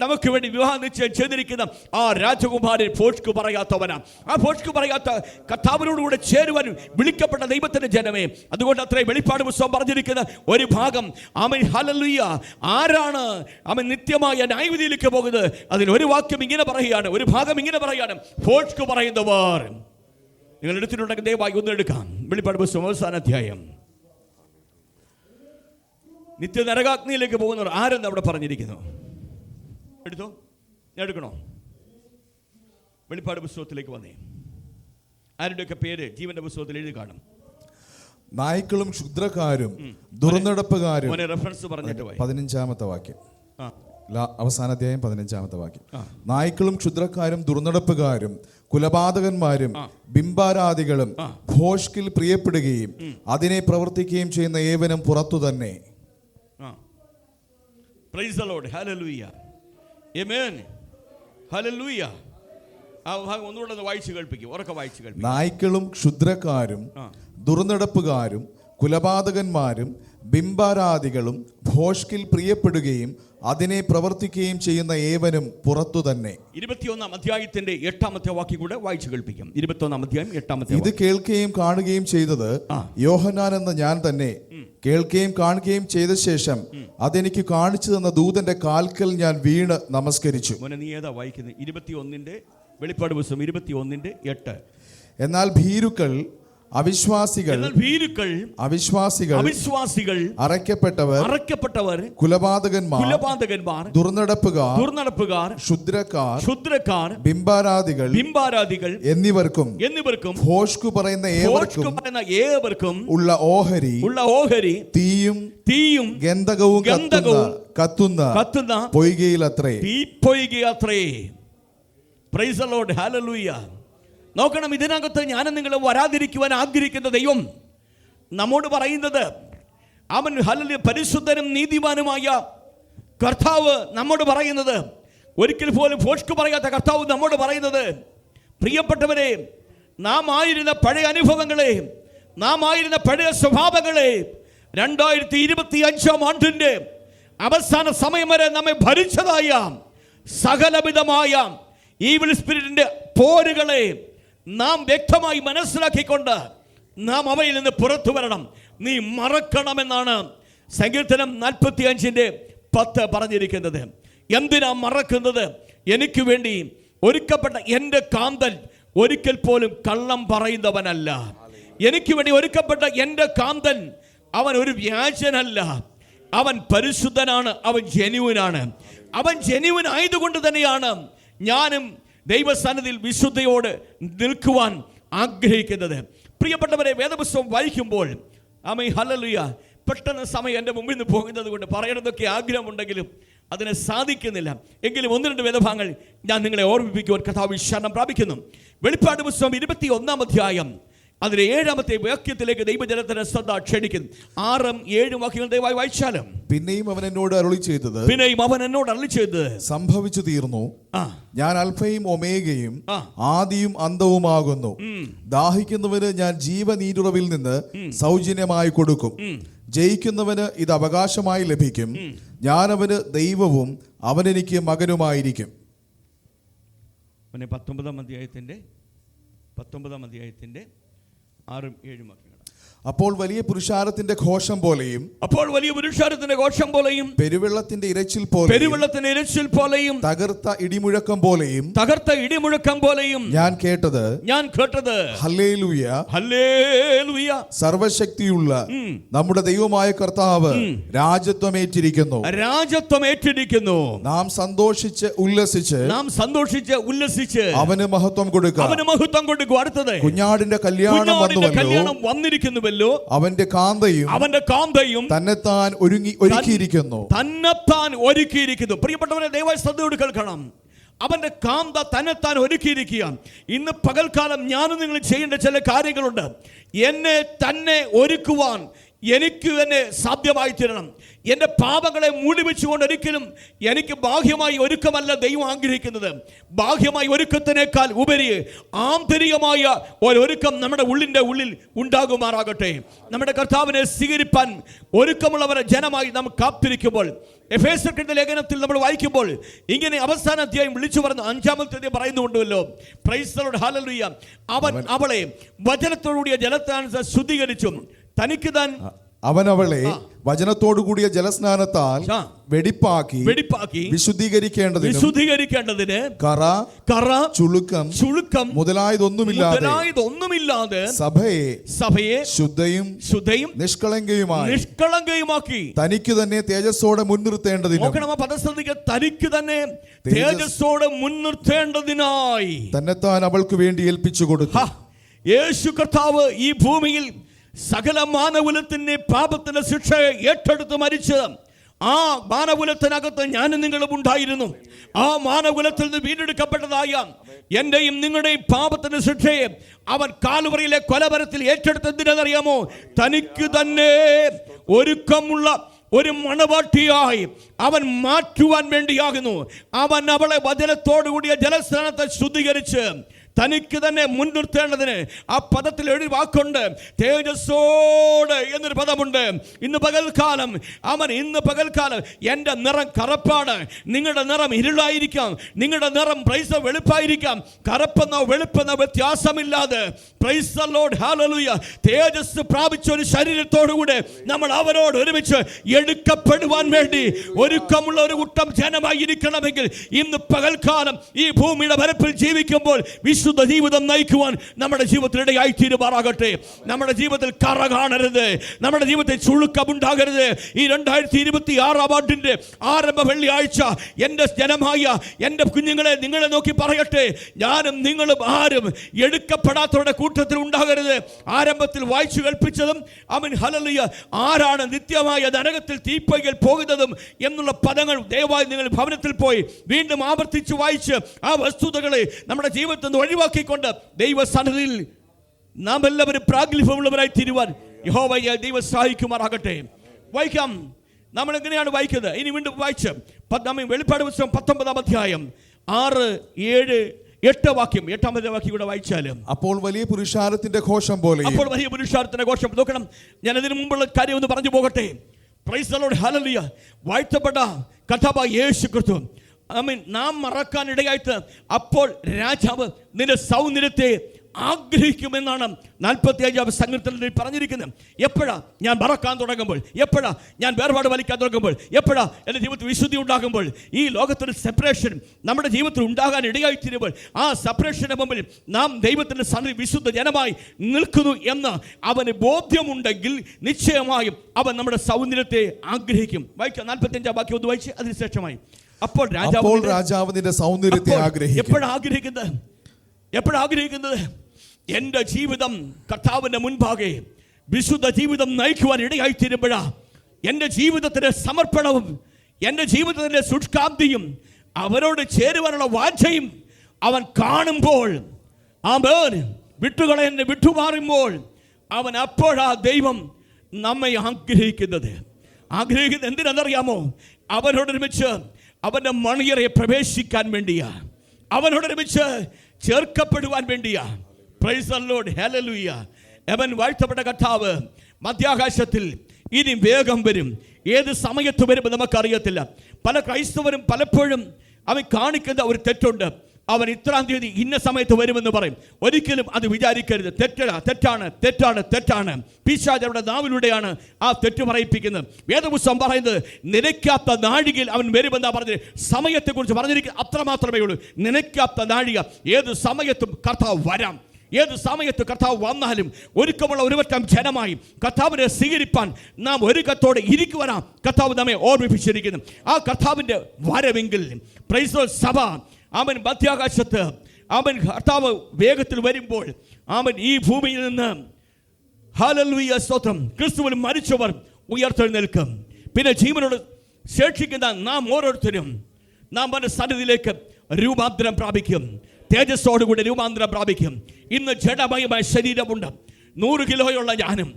നമുക്ക് വേണ്ടി വിവാഹ നിശ്ചയം ചെയ്തിരിക്കുന്ന ആ രാജകുമാരൻ ഫോഷ്ക്ക് പറയാത്തവനാണ്. ആ ഫോഷ്ക്ക് പറയാത്ത കർത്താവിനോടുകൂടെ ചേരുവാൻ വിളിക്കപ്പെട്ട ദൈവത്തിന്റെ ജനമേ, അതുകൊണ്ട് അത്രയും വെളിപ്പാട് പുസ്തകം പറഞ്ഞിരിക്കുന്ന ഒരു ഭാഗം, ആമേൻ, ഹല്ലേലൂയ, ആരാണ് അവൻ നിത്യമായ ന്യായവിധിയിലേക്ക് പോകുന്നത്? അതിൽ ഒരു വാക്യം ഇങ്ങനെ പറയുകയാണ്, ഒരു ഭാഗം ഇങ്ങനെ പറയുകയാണ്, ഫോഷ്ക്ക് പറയുന്നവർ. നിങ്ങൾ എടുത്തിട്ടുണ്ടെങ്കിൽ ദയവായി ഒന്ന് എടുക്കാം. വെളിപ്പാട് പുസ്തകം അവസാന അധ്യായം. നിത്യ നരകാഗ്നിയിലേക്ക് പോകുന്നവർ ആരെന്ന് അവിടെ പറഞ്ഞിരിക്കുന്നു. എടുത്തോ, ഞാൻ എടുക്കണോ? വെളിപ്പാട് പുസ്തകത്തിലേക്ക് വന്നേ. ആരുടെയൊക്കെ പേര് ജീവന്റെ പുസ്തകത്തിൽ എഴുതി കാണും. നായ്ക്കളും ക്ഷുദ്രക്കാരും ദുർനടപ്പുകാരും. റെഫറൻസ് പറഞ്ഞിട്ട് 15-ാമത്തെ വാക്യം, അവസാന അധ്യായം 15-ാമത്തെ വാക്യം. നായ്ക്കളും ക്ഷുദ്രക്കാരും ദുർനടപ്പുകാരും കുലപാതകന്മാരും ബിംബാരാധികളും ഭോഷ്കിൽ പ്രിയപ്പെടുകയും അതിനെ പ്രവർത്തിക്കുകയും ചെയ്യുന്ന ഏവനും പുറത്തു തന്നെ. പ്രൈസ് ദി ലോർഡ്, ഹല്ലേലൂയ, ആമേൻ, ഹല്ലേലൂയ. ആ ഭാഗം ഒന്നുകൂടെ വായിച്ചു കേൾപ്പിക്കും, ഉറക്കെ വായിച്ചു കേൾപ്പിക്കും. നായ്ക്കളും ക്ഷുദ്രക്കാരും ദുർനടപ്പുകാരും കുലപാതകന്മാരും ബിംബാരാധികളും ഭോഷ്കിൽ പ്രിയപ്പെടുകയും അതിനെ പ്രവർത്തിക്കുകയും ചെയ്യുന്ന ഏവനും പുറത്തു തന്നെ. 21-ാം അധ്യായത്തിന്റെ 8-ാമത്തെ വാക്യം കൂടെ വായിച്ചു കേൾപ്പിക്കും. 21-ാം അധ്യായം 8-ാമത്തെ. ഇത് കേൾക്കുകയും കാണുകയും ചെയ്തത് യോഹന്നാൻ എന്ന ഞാൻ തന്നെ. കേൾക്കുകയും കാണുകയും ചെയ്ത ശേഷം അതെനിക്ക് കാണിച്ചു തന്ന ദൂതന്റെ കാൽക്കൽ ഞാൻ വീണ് നമസ്കരിച്ചു. മോനെ, നീ ഏതാ വായിക്കുന്നത്? 21-ന്റെ വെളിപ്പാട് പുസ്തകം 21-8. എന്നാൽ ഭീരുക്കൾ, അവിശ്വാസികൾ, അറയ്ക്കപ്പെട്ടവർ, കുലപാതകന്മാർ, ദുർനടപ്പുകാർ, ക്ഷുദ്രക്കാർ, ബിംബാരാധികൾ എന്നിവർക്കും ഭോഷ്കു പറയുന്ന ഏവർക്കും ഉള്ള ഓഹരി തീയും ഗന്ധകവും കത്തുന്ന പൊയ്കയിലത്രേ. പ്രൈസ് ദി ലോർഡ്, ഹല്ലേലൂയ. നോക്കണം, ഇതിനകത്ത് ഞാനും നിങ്ങളും വരാതിരിക്കുവാൻ ആഗ്രഹിക്കുന്ന ദൈവം നമ്മോട് പറയുന്നത്, അവൻ ഹല്ലേലൂയ പരിശുദ്ധനും നീതിമാനുമായ കർത്താവ് നമ്മോട് പറയുന്നത്, ഒരിക്കൽ പോലും ഫോഷ്ക്ക് പറയാത്ത കർത്താവ് നമ്മോട് പറയുന്നത്, പ്രിയപ്പെട്ടവരെ, നാം ആയിരുന്ന പഴയ അനുഭവങ്ങളെ, നാം ആയിരുന്ന പഴയ സ്വഭാവങ്ങളെ 2025 ആണ്ടിൻ്റെ അവസാന സമയം വരെ നമ്മെ ഭരിച്ചതായ സകലവിധമായ ഈവിൾ സ്പിരിറ്റിന്റെ പോരുകളെ നാം വ്യക്തമായി മനസ്സിലാക്കിക്കൊണ്ട് നാം അവയിൽ നിന്ന് പുറത്തു വരണം. നീ മറക്കണമെന്നാണ് സങ്കീർത്തനം 45:10 പറഞ്ഞിരിക്കുന്നത്. എന്തിനാ മറക്കുന്നത്? എനിക്ക് വേണ്ടി ഒരുക്കപ്പെട്ട എൻ്റെ കാന്തൻ ഒരിക്കൽ പോലും കള്ളം പറയുന്നവനല്ല. എനിക്ക് വേണ്ടി ഒരുക്കപ്പെട്ട എൻ്റെ കാന്തൻ അവൻ ഒരു വ്യാജനല്ല, അവൻ പരിശുദ്ധനാണ്, അവൻ ജെന്യുവനാണ്. അവൻ ജെന്യുവൻ ആയതുകൊണ്ട് തന്നെയാണ് ഞാനും ദൈവസന്നിധിയിൽ വിശുദ്ധയോട് നിൽക്കുവാൻ ആഗ്രഹിക്കുന്നത്. പ്രിയപ്പെട്ടവരെ, വേദപുസ്തകം വായിക്കുമ്പോൾ ആമേൻ ഹല്ലേലൂയ, പെട്ടെന്ന് സമയം എൻ്റെ മുമ്പിൽ നിന്ന് പോകുന്നത് കൊണ്ട് പറയണമെന്നൊക്കെ ആഗ്രഹമുണ്ടെങ്കിലും അതിനെ സാധിക്കുന്നില്ല. എങ്കിലും 1-2 വേദഭാഗങ്ങൾ ഞാൻ നിങ്ങളെ ഓർമ്മിപ്പിക്കുവാൻ കർത്താവിൽ ശരണം പ്രാപിക്കുന്നു. വെളിപ്പാട് പുസ്തകം 21-ാം അധ്യായം അതിലെ 7-ാമത്തെ വാക്യത്തിലേക്ക് ദൈവജനത്തിന് ശ്രദ്ധ ക്ഷണിക്കുന്നു. 6-7 വാക്യങ്ങൾ ദയവായി വായിച്ചാലും. പിന്നെയും അവൻ എന്നോട് അരുളി ചെയ്തത് സംഭവിച്ചു തീർന്നു. ഞാൻ അൽഫയും ഒമേഗയും ആദിയും അന്തവുമാകുന്നു. ദാഹിക്കുന്നവന് ഞാൻ ജീവനീരുറവിൽ നിന്ന് സൗജന്യമായി കൊടുക്കും. ജയിക്കുന്നവന് ഇത് അവകാശമായി ലഭിക്കും. ഞാൻ അവന് ദൈവവും അവൻ എനിക്ക് മകനുമായിരിക്കും. 19-ാം അധ്യായത്തിന്റെ 6-7 വാക്യങ്ങൾ. അപ്പോൾ വലിയ പുരുഷാരത്തിന്റെ ഘോഷം പോലെയും പെരുവെള്ളത്തിന്റെ ഇരച്ചിൽ പോലെയും തകർത്ത ഇടിമുഴക്കം പോലെയും ഞാൻ കേട്ടത് ഹല്ലേലൂയ, ഹല്ലേലൂയ, സർവശക്തിയുള്ള നമ്മുടെ ദൈവമായ കർത്താവ് രാജത്വമേറ്റിരിക്കുന്നു. നാം സന്തോഷിച്ച് ഉല്ലസിച്ച് അവന് മഹത്വം കൊടുക്കാം. അടുത്തത് കുഞ്ഞാടിന്റെ കല്യാണം വന്നിരിക്കുന്നുവല്ലോ, അവന്റെ കാന്തയും തന്നെത്താൻ ഒരുക്കിയിരിക്കുന്നു. പ്രിയപ്പെട്ടവരെ, ദയവായി ശ്രദ്ധയോട് കേൾക്കണം. അവന്റെ കാന്ത തന്നെത്താൻ ഒരുക്കിയിരിക്കുക. ഇന്ന് പകൽക്കാലം ഞാനും നിങ്ങൾ ചെയ്യേണ്ട ചില കാര്യങ്ങളുണ്ട്. എന്നെ തന്നെ ഒരുക്കുവാൻ എനിക്ക് തന്നെ സാധ്യമായി തീരണം. എൻ്റെ പാപങ്ങളെ മൂടി വെച്ചുകൊണ്ട് ഒരിക്കലും എനിക്ക് ബാഹ്യമായി ഒരുക്കമല്ല ദൈവം ആഗ്രഹിക്കുന്നത്. ബാഹ്യമായി ഒരുക്കത്തിനേക്കാൾ ഉപരി ആന്തരികമായ ഒരൊരുക്കം നമ്മുടെ ഉള്ളിൽ ഉണ്ടാകുമാറാകട്ടെ. നമ്മുടെ കർത്താവിനെ സ്വീകരിപ്പാൻ ഒരുക്കമുള്ളവരെ ജനമായി നാം കാത്തിരിക്കുമ്പോൾ, എഫേസ്യർക്കെഴുതിയ ലേഖനത്തിൽ നമ്മൾ വായിക്കുമ്പോൾ ഇങ്ങനെ അവസാന അധ്യായം വിളിച്ചു പറഞ്ഞു 5-ാമത്തെ അധ്യായം പറയുന്നുണ്ടല്ലോ, പ്രൈസ് ദി ലോർഡ്, ഹല്ലേലൂയ. അവൻ അവളെ വചനത്തോടുകൂടിയ ജലത്താൽ ശുദ്ധീകരിച്ചു. തനിക്ക് താൻ അവൻ അവളെ വചനത്തോടുകൂടിയ ജലസ്നാനത്താൽ വെടിപ്പാക്കി വിശുദ്ധീകരിക്കേണ്ടതിന് കറ ചുളുക്കം മുതലായതൊന്നുമില്ലാതെ സഭയെ ശുദ്ധയും നിഷ്കളങ്കയുമാക്കി തനിക്ക് തന്നെ തേജസ്സോടെ മുൻനിർത്തേണ്ടതിന്, തനിക്ക് തന്നെ തേജസ്സോടെ മുൻനിർത്തേണ്ടതിനായി തന്നെത്താൻ അവൾക്ക് വേണ്ടി ഏൽപ്പിച്ചു കൊടുത്തു. യേശു കർത്താവ് ഈ ഭൂമിയിൽ സകല മാനകുലത്തിന്റെ പാപത്തിന്റെ ശിക്ഷയെ ഏറ്റെടുത്ത് മരിച്ച് ആ മാനകുലത്തിനകത്ത് ഞാനും നിങ്ങളും ഉണ്ടായിരുന്നു. ആ മാനകുലത്തിൽ നിന്ന് വീണ്ടെടുക്കപ്പെട്ടതായ എന്റെയും നിങ്ങളുടെയും പാപത്തിന്റെ ശിക്ഷയെ അവൻ കാൽവറിയിലെ കൊലമരത്തിൽ ഏറ്റെടുത്തെന്തിനെന്നറിയാമോ? തനിക്ക് തന്നെ ഒരുക്കമുള്ള ഒരു മണവാട്ടിയായി അവൻ മാറ്റുവാൻ വേണ്ടിയാകുന്നു. അവൻ അവളെ വചനത്തോടുകൂടിയ ജലസ്നാനത്തെ ശുദ്ധീകരിച്ച് തനിക്ക് തന്നെ മുൻനിർത്തേണ്ടതിന്. ആ പദത്തിൽ എഴുതി വാക്കുണ്ട്, തേജസ്സോട് എന്നൊരു പദമുണ്ട്. ഇന്ന് പകൽക്കാലം എൻ്റെ നിറം കറുപ്പാണ്, നിങ്ങളുടെ നിറം ഇരുളായിരിക്കാം, നിങ്ങളുടെ നിറം പ്രൈസ് വെളുപ്പായിരിക്കാം. കറുപ്പെന്നോ വെളുപ്പെന്നോ വ്യത്യാസമില്ലാതെ പ്രൈസ് ദി ലോർഡ്, ഹല്ലേലൂയ, തേജസ് പ്രാപിച്ച ഒരു ശരീരത്തോടുകൂടെ നമ്മൾ അവനോട് ഒരുമിച്ച് എടുക്കപ്പെടുവാൻ വേണ്ടി ഒരുക്കമുള്ള ഒരു കൂട്ടം ജനമായി ഇരിക്കണമെങ്കിൽ ഇന്ന് പകൽക്കാലം ഈ ഭൂമിയുടെ പരപ്പിൽ ജീവിക്കുമ്പോൾ വിശുദ്ധ ജീവിതം നയിക്കുവാൻ നമ്മുടെ ജീവിതത്തിൽ ഇടയായി തീരുമാറാകട്ടെ. നമ്മുടെ ജീവിതത്തിൽ കറ കാണരുത്, നമ്മുടെ ജീവിതത്തിൽ ചുളുക്കമുണ്ടാകരുത്. ഈ 2026 ആണ്ടിന്റെ ആരംഭ വെള്ളിയാഴ്ച എൻ്റെ ജനമായ എൻ്റെ കുഞ്ഞുങ്ങളെ നിങ്ങളെ നോക്കി പറയട്ടെ, ഞാനും നിങ്ങളും ആരും എടുക്കപ്പെടാത്തവരുടെ കൂട്ടത്തിൽ ഉണ്ടാകരുത്. ആരംഭത്തിൽ വായിച്ചു കേൾപ്പിച്ചതും ആമേൻ ഹല്ലേലൂയ, ആരാണ് നിത്യമായ നരകത്തിൽ തീപ്പൊയ്കയിൽ പോകുന്നതും എന്നുള്ള പദങ്ങൾ ദയവായി നിങ്ങൾ ഭവനത്തിൽ പോയി വീണ്ടും ആവർത്തിച്ച് വായിച്ച് ആ വസ്തുതകളെ നമ്മുടെ ജീവിതത്തിൽ നിന്ന് ഒഴിവാക്കിക്കൊണ്ട് ദൈവസന്നിധിയിൽ നാം എല്ലാവരും പ്രാഗൽഭ്യമുള്ളവരായി തീരുവാൻ യഹോവ ദൈവം സഹായിക്കുമാറാകട്ടെ. വായിക്കാം, നമ്മൾ എങ്ങനെയാണ് വായിക്കുന്നത്? ഇനി വീണ്ടും വായിച്ച് വെളിപ്പാട് പുസ്തകം 19-ാം അധ്യായം 6, 7, 8 വാക്യം, 8-ാമത്തെ വാക്യം കൂടെ വായിച്ചാലും. അപ്പോൾ വലിയ പുരുഷാരത്തിന്റെ ഘോഷം പോലെ നോക്കണം. ഞാൻ അതിനു മുമ്പുള്ള കാര്യം ഒന്ന് പറഞ്ഞു പോകട്ടെ. Price the Lord, hallelujah. വാഴ്ത്തപ്പെട്ട കർത്താവായ യേശു ക്രിസ്തു, ആമേൻ, നാം മറക്കാൻ ഇടയായിട്ട് അപ്പോൾ രാജാവ് നിന്റെ സൗന്ദര്യത്തെ ആഗ്രഹിക്കുമെന്നാണ് 45-ാം സങ്കീർത്തനത്തിൽ പറഞ്ഞിരിക്കുന്നത്. എപ്പോഴാ ഞാൻ മറക്കാൻ തുടങ്ങുമ്പോൾ, എപ്പോഴാ ഞാൻ വേർപാട് വലിക്കാൻ തുടങ്ങുമ്പോൾ, എപ്പോഴാ എൻ്റെ ജീവിതത്തിൽ വിശുദ്ധി ഉണ്ടാകുമ്പോൾ, ഈ ലോകത്തൊരു സെപ്പറേഷൻ നമ്മുടെ ജീവിതത്തിൽ ഉണ്ടാകാൻ ഇടയായിത്തീരുമ്പോൾ, ആ സെപ്പറേഷന് മുമ്പിൽ നാം ദൈവത്തിൻ്റെ സന്നിധി വിശുദ്ധ ജനമായി നിൽക്കുന്നു എന്ന് അവന് ബോധ്യമുണ്ടെങ്കിൽ നിശ്ചയമായും അവൻ നമ്മുടെ സൗന്ദര്യത്തെ ആഗ്രഹിക്കും. വായിക്കാം 45-ാം വാക്യം ഒന്ന് വായിച്ച് അതിനുശേഷമായി. അപ്പോൾ രാജാവ് നിന്റെ സൗന്ദര്യത്തെ ആഗ്രഹിക്കും. എപ്പോഴാഗ്രഹിക്കുന്നത്? എൻ്റെ ജീവിതം കർത്താവിൻ്റെ മുൻപാകെ വിശുദ്ധ ജീവിതം നയിക്കുവാൻ ഇടയായിത്തീരുമ്പോഴാ എൻ്റെ ജീവിതത്തിൻ്റെ സമർപ്പണവും എൻ്റെ ജീവിതത്തിൻ്റെ ശുഷ്കാന്തിയും അവരോട് ചേരുവാനുള്ള വാഞ്ഛയും അവൻ കാണുമ്പോൾ, അവൻ വിട്ടുമാറുമ്പോൾ, അവൻ അപ്പോഴാ ദൈവം നമ്മെ ആഗ്രഹിക്കുന്നത് എന്തിനറിയാമോ? അവനോടൊരുമിച്ച് അവൻ്റെ മണിയറയെ പ്രവേശിക്കാൻ വേണ്ടിയാ, അവനോടൊരുമിച്ച് ചേർക്കപ്പെടുവാൻ വേണ്ടിയാ. Price the Lord, hallelujah. അവൻ വാഴ്ത്തപ്പെട്ട കർത്താവ് മധ്യാകാശത്തിൽ ഇനി വേഗം വരും. ഏത് സമയത്ത് വരുമ്പോൾ നമുക്കറിയത്തില്ല. പല ക്രൈസ്തവരും പലപ്പോഴും അവൻ കാണിക്കുന്ന ഒരു തെറ്റുണ്ട്. അവൻ ഇത്രാം തീയതി ഇന്ന സമയത്ത് വരുമെന്ന് പറയും. ഒരിക്കലും അത് വിചാരിക്കരുത്. തെറ്റാണ്. പിശാച് അവരുടെ നാവിലൂടെയാണ് ആ തെറ്റ് പറയിപ്പിക്കുന്നത്. വേദപുസ്തകം പറയുന്നത് നിലയ്ക്കാത്ത നാഴികയിൽ അവൻ വരുമെന്നാണ് പറഞ്ഞത്. സമയത്തെക്കുറിച്ച് പറഞ്ഞിരിക്കുന്നത് അത്രമാത്രമേ ഉള്ളൂ. നിലയ്ക്കാത്ത നാഴിക. ഏത് സമയത്തും കർത്താവ് വരാം. ഏത് സമയത്ത് കർത്താവ് വന്നാലും ഒരുക്കമുള്ള ഒരുവറ്റം ജനമായി കർത്താവിനെ സ്വീകരിപ്പാൻ നാം ഒരുക്കത്തോടെ ഇരിക്കുവാനാണ് കർത്താവ് നമ്മെ ഓർമ്മിപ്പിച്ചിരിക്കുന്നു. ആ കർത്താവിൻ്റെ വരവെങ്കിൽ പ്രൈസ് ദി ലോർഡ്, സഭ അവൻ മധ്യാകാശത്ത് അവൻ കർത്താവ് വേഗത്തിൽ വരുമ്പോൾ അവൻ ഈ ഭൂമിയിൽ നിന്ന്, ഹല്ലേലൂയ, സ്തോത്രം, ക്രിസ്തുവിൽ മരിച്ചവർ ഉയർത്തെഴുന്നേൽക്കും. പിന്നെ ജീവനോട് ശേഷിക്കുന്ന നാം ഓരോരുത്തരും നാം അവൻ്റെ സന്നിധിയിലേക്ക് രൂപാന്തരം പ്രാപിക്കും. തേജസ്സോടുകൂടി രൂപാന്തരം പ്രാപിക്കും. ഇന്ന് ജഡമയമായ ശരീരമുണ്ട്. 100 കിലോയുള്ള ഞാനും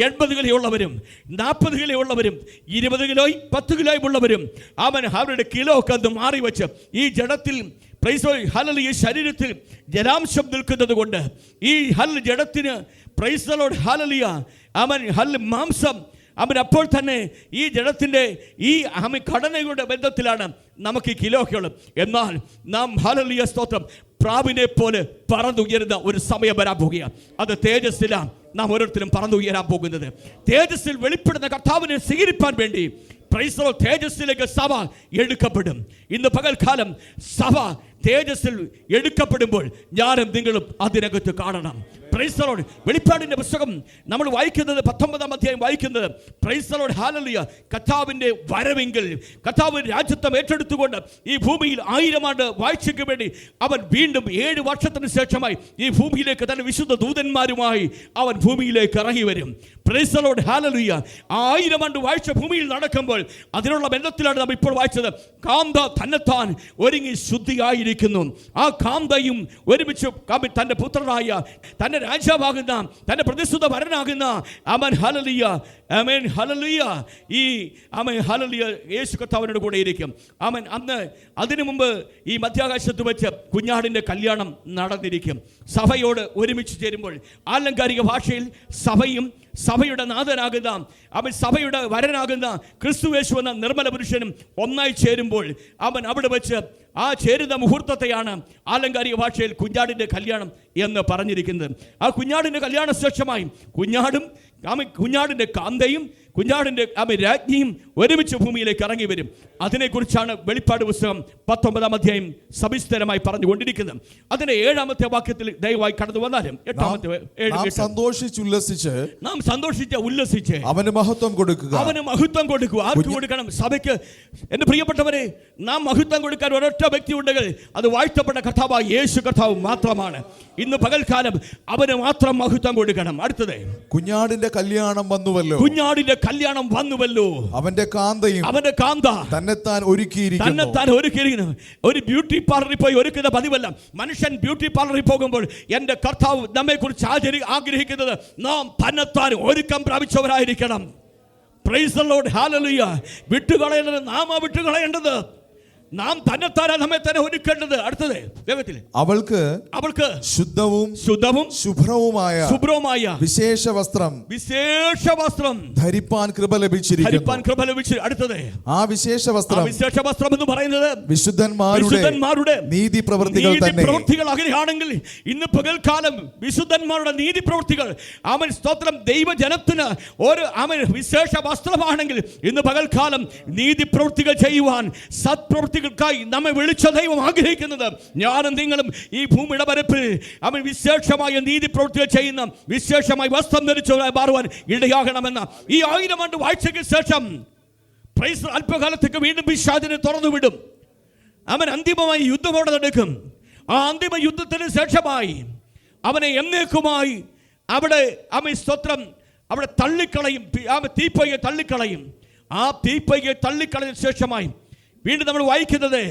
80 കിലോയുള്ളവരും 40 കിലോയുള്ളവരും 20 കിലോയും 10 കിലോയും ഉള്ളവരും അവരുടെ കിലോ ഒക്കെ ഒന്ന് മാറി വെച്ച് ഈ ജഡത്തിൽ ഈ ശരീരത്തിൽ ജലാംശം നിൽക്കുന്നത് കൊണ്ട് ഈ ജഡത്തിന് മാംസം അപ്പോൾ തന്നെ ഈ ജഡത്തിൻ്റെ ഈ ഘടനയുടെ ബന്ധത്തിലാണ് നമുക്ക് ഈ കിലോ ഒക്കെ ഉള്ളത്. എന്നാൽ നാം ഹല്ലേലൂയ സ്തോത്രം പ്രാവിനെ പോലെ പറന്നുയരുന്ന ഒരു സമയം വരാൻ പോകുകയാണ്. അത് തേജസ്സിലാണ് നാം ഓരോരുത്തരും പറന്നുയരാൻ പോകുന്നത്. തേജസ്സിൽ വെളിപ്പെടുന്ന കർത്താവിനെ സ്വീകരിപ്പാൻ വേണ്ടി പ്രൈസ് ദി ലോർഡ് തേജസ്സിലേക്ക് സഭ എടുക്കപ്പെടും. ഇന്ന് പകൽക്കാലം സഭ തേജസ്സിൽ എടുക്കപ്പെടുമ്പോൾ ഞാനും നിങ്ങളും അതിനകത്ത് കാണണം. Price the Lord. വെളിപ്പാടിൻ്റെ പുസ്തകം നമ്മൾ വായിക്കുന്നത് 19-ാം അധ്യായം വായിക്കുന്നത് പ്രൈസ് ദി ലോർഡ്, ഹല്ലേലൂയ, കർത്താവിൻ്റെ വരവെങ്കിൽ കർത്താവ് രാജ്യത്വം ഏറ്റെടുത്തുകൊണ്ട് ഈ ഭൂമിയിൽ 1000 ആണ്ട് വാഴ്ചയ്ക്ക് വേണ്ടി അവൻ വീണ്ടും 7 വർഷത്തിന് ശേഷമായി ഈ ഭൂമിയിലേക്ക് തന്റെ വിശുദ്ധ ദൂതന്മാരുമായി അവൻ ഭൂമിയിലേക്ക് ഇറങ്ങി വരും. Price the Lord, hallelujah. 1000 ആണ്ട് വാഴ്ച ഭൂമിയിൽ നടക്കുമ്പോൾ അതിനുള്ള ബന്ധത്തിലാണ് നാം ഇപ്പോൾ വായിച്ചത്. കാന്ത തന്നെത്താൻ ഒരുങ്ങി ശുദ്ധിയായിരിക്കുന്നു. ആ കാന്തയും ഒരുമിച്ച് തൻ്റെ പുത്രനായ തൻ്റെ രാജാവാകുന്ന തൻ്റെ പ്രതിസുത വരനാകുന്ന അവൻ ഹല്ലേലൂയ, ആമേൻ, ഹല്ലേലൂയ, ഈ ആമേൻ, ഹല്ലേലൂയ, യേശു കർത്താവിനോട് കൂടെ ഇരിക്കും. ആമേൻ. അന്ന് അതിനു മുമ്പ് ഈ മധ്യാകാശത്ത് വെച്ച് കുഞ്ഞാടിൻ്റെ കല്യാണം നടന്നിരിക്കും. സഭയോട് ഒരുമിച്ച് ചേരുമ്പോൾ ആലങ്കാരിക ഭാഷയിൽ സഭയും സഭയുടെ നാഥനാകുന്ന അവൻ സഭയുടെ വരനാകുന്ന ക്രിസ്തുയേശു എന്ന നിർമ്മല പുരുഷനും ഒന്നായി ചേരുമ്പോൾ അവൻ അവിടെ വെച്ച് ആ ചേരുന്ന മുഹൂർത്തത്തെയാണ് ആലങ്കാരിക ഭാഷയിൽ കുഞ്ഞാടിൻ്റെ കല്യാണം എന്ന് പറഞ്ഞിരിക്കുന്നത്. ആ കുഞ്ഞാടിൻ്റെ കല്യാണ ശേഷമായി കുഞ്ഞാടിൻ്റെ കാന്തയും കുഞ്ഞാടിൻ്റെ രാജ്ഞിയും ഒരുമിച്ച് ഭൂമിയിലേക്ക് ഇറങ്ങി വരും. അതിനെക്കുറിച്ചാണ് വെളിപ്പാട് പുസ്തകം 19-ാം അധ്യായം സവിസ്തരമായി പറഞ്ഞുകൊണ്ടിരിക്കുന്നത്. അതിന്റെ 7-ാമത്തെ വാക്യത്തിൽ ദയവായി കടന്നു വന്നാലും 8-ാമത്തെ നാം സന്തോഷിച്ച് ഉല്ലസിച്ച് അവന് മഹത്വം കൊടുക്കുക. ആർക്ക് കൊടുക്കണം? സഭയ്ക്ക്. എൻ്റെ പ്രിയപ്പെട്ടവരെ, നാം മഹത്വം കൊടുക്കാൻ ഒരൊറ്റ വ്യക്തി ഉണ്ടെങ്കിൽ അത് വാഴ്ത്തപ്പെട്ട കർത്താവായ യേശു കർത്താവ് മാത്രമാണ്. ഇന്ന് പകൽക്കാലം അവന് മാത്രം മഹത്വം കൊടുക്കണം. അടുത്തത്, കുഞ്ഞാടിന്റെ കല്യാണം വന്നുവല്ലോ. അവന്റെ കാന്ത തന്നെത്താൻ ഒരുക്കിയിരിക്കുന്നു. ഒരു ബ്യൂട്ടി പാർലറിൽ പോയി ഒരുക്കുന്ന പതിവല്ല. മനുഷ്യൻ ബ്യൂട്ടി പാർലറിൽ പോകുമ്പോൾ എൻ്റെ കർത്താവ് നമ്മെ കുറിച്ച് ആഗ്രഹിക്കുന്നത് നാം തന്നെത്താൻ ഒരുക്കം പ്രാപിച്ചവരായിരിക്കണം. പ്രൈസ് ദി ലോർഡ്, ഹല്ലേലൂയ. വിട്ടുകളയേണ്ടത് നാം വിട്ടുകളയേണ്ടത് നാം തന്നെത്താനെ നമ്മെ തന്നെ ഒരുക്കേണ്ടത്. അടുത്തത് വേഗത്തിൽ. അവൾക്ക് ശുദ്ധവും ശുഭ്രവുമായ വിശേഷ വസ്ത്രം ധരിപ്പാൻ കൃപ ലഭിച്ചിരിക്കുന്നു. അടുത്തത് ആ വിശേഷ വസ്ത്രം എന്ന് പറയുന്നത് വിശുദ്ധന്മാരുടെ നീതി പ്രവൃത്തികൾ തന്നെ. അങ്ങനെയാണെങ്കിൽ ഇന്ന് പകൽക്കാലം വിശുദ്ധന്മാരുടെ നീതി പ്രവൃത്തികൾ അവൻ സ്തോത്രം ദൈവജനത്തിന് ഒരു അവൻ വിശേഷ വസ്ത്രമാണെങ്കിൽ ഇന്ന് പകൽക്കാലം നീതി പ്രവൃത്തികൾ ചെയ്യുവാൻ, സത്പ്രവൃത്തികൾക്കായി നമ്മെ വിളിച്ച ദൈവം ആഗ്രഹിക്കുന്നത് ഞാനും നിങ്ങളും ഈ ഭൂമിയുടെ പരപ്പിൽ അവൻ വിശേഷമായ നീതി പ്രവൃത്തികൾ ചെയ്യുന്ന വിശേഷമായി വസ്ത്രം ധരിച്ചവരായി മാറുവാൻ ഇടയാകണമെന്ന ഈ 1000 ആണ്ട് വാഴ്ചയ്ക്ക് ശേഷം അല്പകാലത്തേക്ക് വീണ്ടും പിശാചിനെ തുറന്നുവിടും. അവൻ അന്തിമമായി യുദ്ധമോടെ നടക്കും. ആ അന്തിമ യുദ്ധത്തിന് ശേഷമായി അവനെ എന്നേക്കുമായി അവിടെ അവൻ സ്തോത്രം അവിടെ തള്ളിക്കളയും. തീപ്പയ്യെ തള്ളിക്കളയും. ആ തീപ്പയ്യെ തള്ളിക്കളഞ്ഞ ശേഷമായി വീണ്ടും നമ്മൾ വായിക്കുന്നത്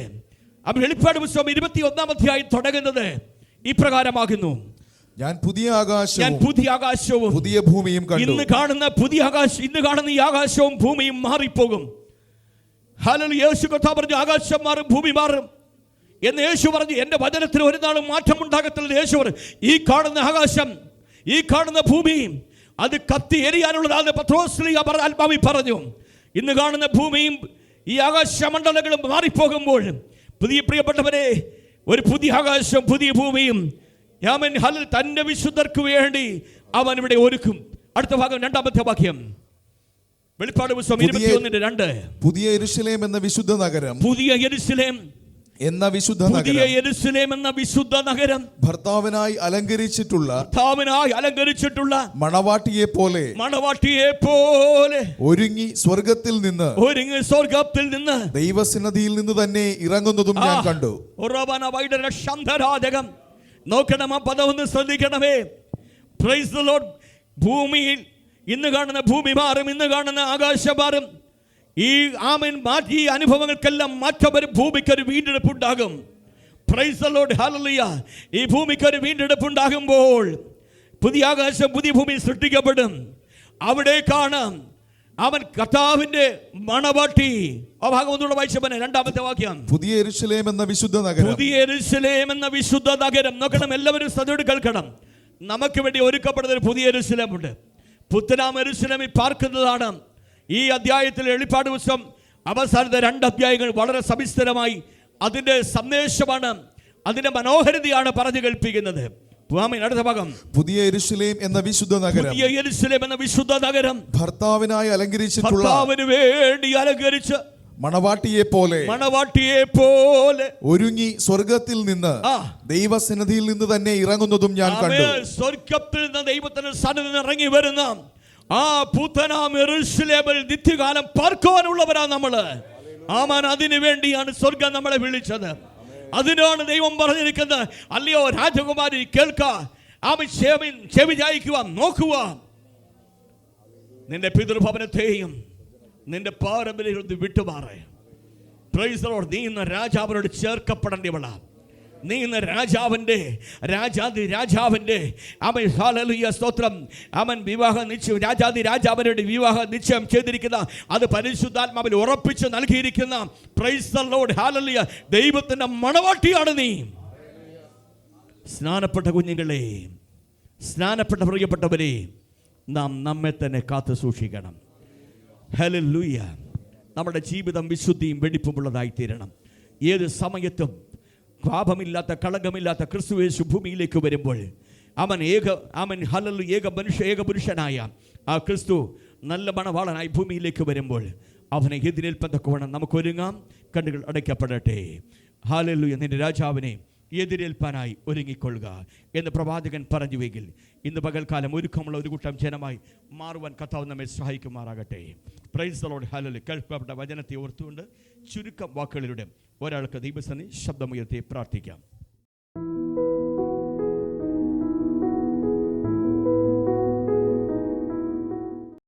അവൻ വെളിപ്പാട് പുസ്തകം 21-ാം അധ്യായം തുടങ്ങുന്നത് ഇപ്രകാരമാകുന്നു. ഞാൻ പുതിയ ആകാശവും പുതിയ ഭൂമിയും കണ്ടു. ഇന്ന് കാണുന്ന ഈ ആകാശവും ഭൂമിയും മാറിപ്പോകും. ഹല്ലേലൂയ. യേശു കർത്താവ് പറഞ്ഞു ആകാശം മാറും ഭൂമി മാറും എന്ന് യേശു പറഞ്ഞു. എൻ്റെ വചനത്തിന് ഒരു നാളും മാറ്റം ഉണ്ടാകത്തില്ല. യേശു പറഞ്ഞു ഈ കാണുന്ന ആകാശം, ഈ കാണുന്ന ഭൂമി അത് കത്തി എരിയാനുള്ളതാണ്. പത്രോസ് ആത്മാവിൽ പറഞ്ഞു ഇന്ന് കാണുന്ന ഭൂമിയും ഈ ആകാശമണ്ഡലങ്ങളും മാറിപ്പോകുമ്പോൾ പ്രിയപ്പെട്ടവരെ ഒരു പുതിയ ആകാശം പുതിയ ഭൂമിയും തന്റെ വിശുദ്ധർക്ക് വേണ്ടി അവൻ ഇവിടെ ഒരുക്കും. അടുത്ത ഭാഗം 2-ാമത്തെ വാക്യം വെളിപ്പാട് പുസ്തകം 21:2. പുതിയ യെരൂശലേം എന്ന വിശുദ്ധ നഗരം, പുതിയ യെരൂശലേം എന്ന വിശുദ്ധ നഗരം ഭർത്താവിനായി അലങ്കരിച്ചിട്ടുള്ള മണവാട്ടിയെ പോലെ ഒരുങ്ങി സ്വർഗത്തിൽ നിന്ന് ദൈവസന്നിധിയിൽ നിന്ന് തന്നെ ഇറങ്ങുന്നതും ഞാൻ കണ്ടു. നോക്കണം, ആ പദം ഒന്ന് ശ്രദ്ധിക്കണമേ. Price the Lord. ഭൂമിയിൽ ഇന്ന് കാണുന്ന ഭൂമി മാറും, ഇന്ന് കാണുന്ന ആകാശം മാറും. ഈ അനുഭവങ്ങൾക്കെല്ലാം മാറ്റം വരും. ഭൂമിക്കൊരു വീണ്ടെടുപ്പുണ്ടാകും. Praise the Lord. ഹല്ലേലൂയ. ഈ ഭൂമിക്കൊരു വീണ്ടെടുപ്പുണ്ടാകുമ്പോൾ പുതിയ ആകാശം പുതിയ ഭൂമി സൃഷ്ടിക്കപ്പെടും. അവിടെ കാണാം അവൻ കർത്താവിന്റെ മണവാട്ടി. ആ ഭാഗം ഒന്നുകൂടെ വായിച്ചവനെ 2-ാമത്തെ വാക്യം. പുതിയ യെരൂശലേം എന്ന വിശുദ്ധ നഗരം. നോക്കണം, എല്ലാവരും ശ്രദ്ധയോടെ കേൾക്കണം. നമുക്ക് വേണ്ടി ഒരുക്കപ്പെടുന്ന ഒരു പുതിയ യെരൂശലേമുണ്ട്. പുത്തനാം യെരൂശലേമിൽ പാർക്കുന്നതാണ് ഈ അധ്യായത്തിൽ വെളിപ്പാട് പുസ്തകം അവസാനത്തെ 2 അധ്യായങ്ങൾ വളരെ സവിസ്തരമായി അതിന്റെ സന്ദേശമാണ്, അതിന്റെ മനോഹരതയാണ് പറഞ്ഞു കേൾപ്പിക്കുന്നത്. അടുത്ത ഭാഗം. പുതിയ യെരൂശലേം എന്ന വിശുദ്ധ നഗരം ഭർത്താവിനായി ഭർത്താവിന് വേണ്ടി അലങ്കരിച്ച് മണവാട്ടിയെ പോലെ ഒരുങ്ങി സ്വർഗത്തിൽ നിന്ന് ദൈവസന്നിധിയിൽ നിന്ന് തന്നെ ഇറങ്ങുന്നതും ഞാൻ കണ്ടു. സ്വർഗത്തിൽ നിന്ന് ദൈവത്തിന്റെ സന്നിധിയിൽ ഇറങ്ങി വരുന്ന ആ പുത്തനാം യെരൂശലേമിൽ നിത്യകാലം പാർക്കുവാനുള്ളവരാ നമ്മള്. ആമാൻ, അതിനു വേണ്ടിയാണ് സ്വർഗം നമ്മളെ വിളിച്ചത്. അതിനാണ് ദൈവം പറഞ്ഞിരിക്കുന്നത്, അല്ലയോ രാജകുമാരി കേൾക്ക, ചെവി ചായ്ക്കുക, നോക്കുക, നിന്റെ പിതൃഭവനത്തെയും നിന്റെ പാരമ്പര്യത്തിൽ വിട്ടുമാറേ. Price the Lord. നീ ഇന്ന് രാജാവിനോട് ചേർക്കപ്പെടേണ്ടവളാ. നീ ഇന്ന് രാജാവിന്റെ അവൻ ഹല്ലേലൂയ സ്തോത്രം അവൻ രാജാവിനോട് വിവാഹ നിശ്ചയം ചെയ്തിരിക്കുന്ന, അത് പരിശുദ്ധാത്മാവിൽ ഉറപ്പിച്ച് നൽകിയിരിക്കുന്ന പ്രൈസ് ദി ലോർഡ് ഹല്ലേലൂയ ദൈവത്തിന്റെ മണവാട്ടിയാണ് നീ. സ്നാനപ്പെട്ട കുഞ്ഞുങ്ങളെ, സ്നാനപ്പെട്ട പ്രിയപ്പെട്ടവരെ, നാം നമ്മെ തന്നെ കാത്തു സൂക്ഷിക്കണം. ഹല്ലേലൂയ. നമ്മുടെ ജീവിതം വിശുദ്ധിയും വെടിപ്പുമുള്ളതായി തീരണം. ഏത് സമയത്തും പാപമില്ലാത്ത കളങ്കമില്ലാത്ത ക്രിസ്തുയേശു ഭൂമിയിലേക്ക് വരുമ്പോൾ അവൻ ഏക പുരുഷനായ ആ ക്രിസ്തു നല്ല മണവാളനായി ഭൂമിയിലേക്ക് വരുമ്പോൾ അവനെ എതിരേൽപ്പത്തക്കവണ്ണം നമുക്ക് ഒരുങ്ങാം. കണ്ണുകൾ അടയ്ക്കപ്പെടട്ടെ. ഹല്ലേലൂയ. നിന്റെ രാജാവിനെ എതിരേൽപ്പാനായി ഒരുങ്ങിക്കൊള്ളുക എന്ന് പ്രവാചകൻ പറഞ്ഞുവെങ്കിൽ ഇന്ന് പകൽക്കാലം ഒരുക്കമുള്ള ഒരു കൂട്ടം ജനമായി മാറുവാൻ കർത്താവ് നമ്മെ സഹായിക്കുമാറാകട്ടെ. Praise the Lord. ഹല്ലേലൂയ. കേൾക്കപ്പെട്ട വചനത്തെ ഓർത്തുകൊണ്ട് ചുരുക്കം വാക്കുകളിലൂടെ ഒരാൾക്ക് ദൈവസന്നിധിയിൽ ശബ്ദമുയർത്തി പ്രാർത്ഥിക്കാം.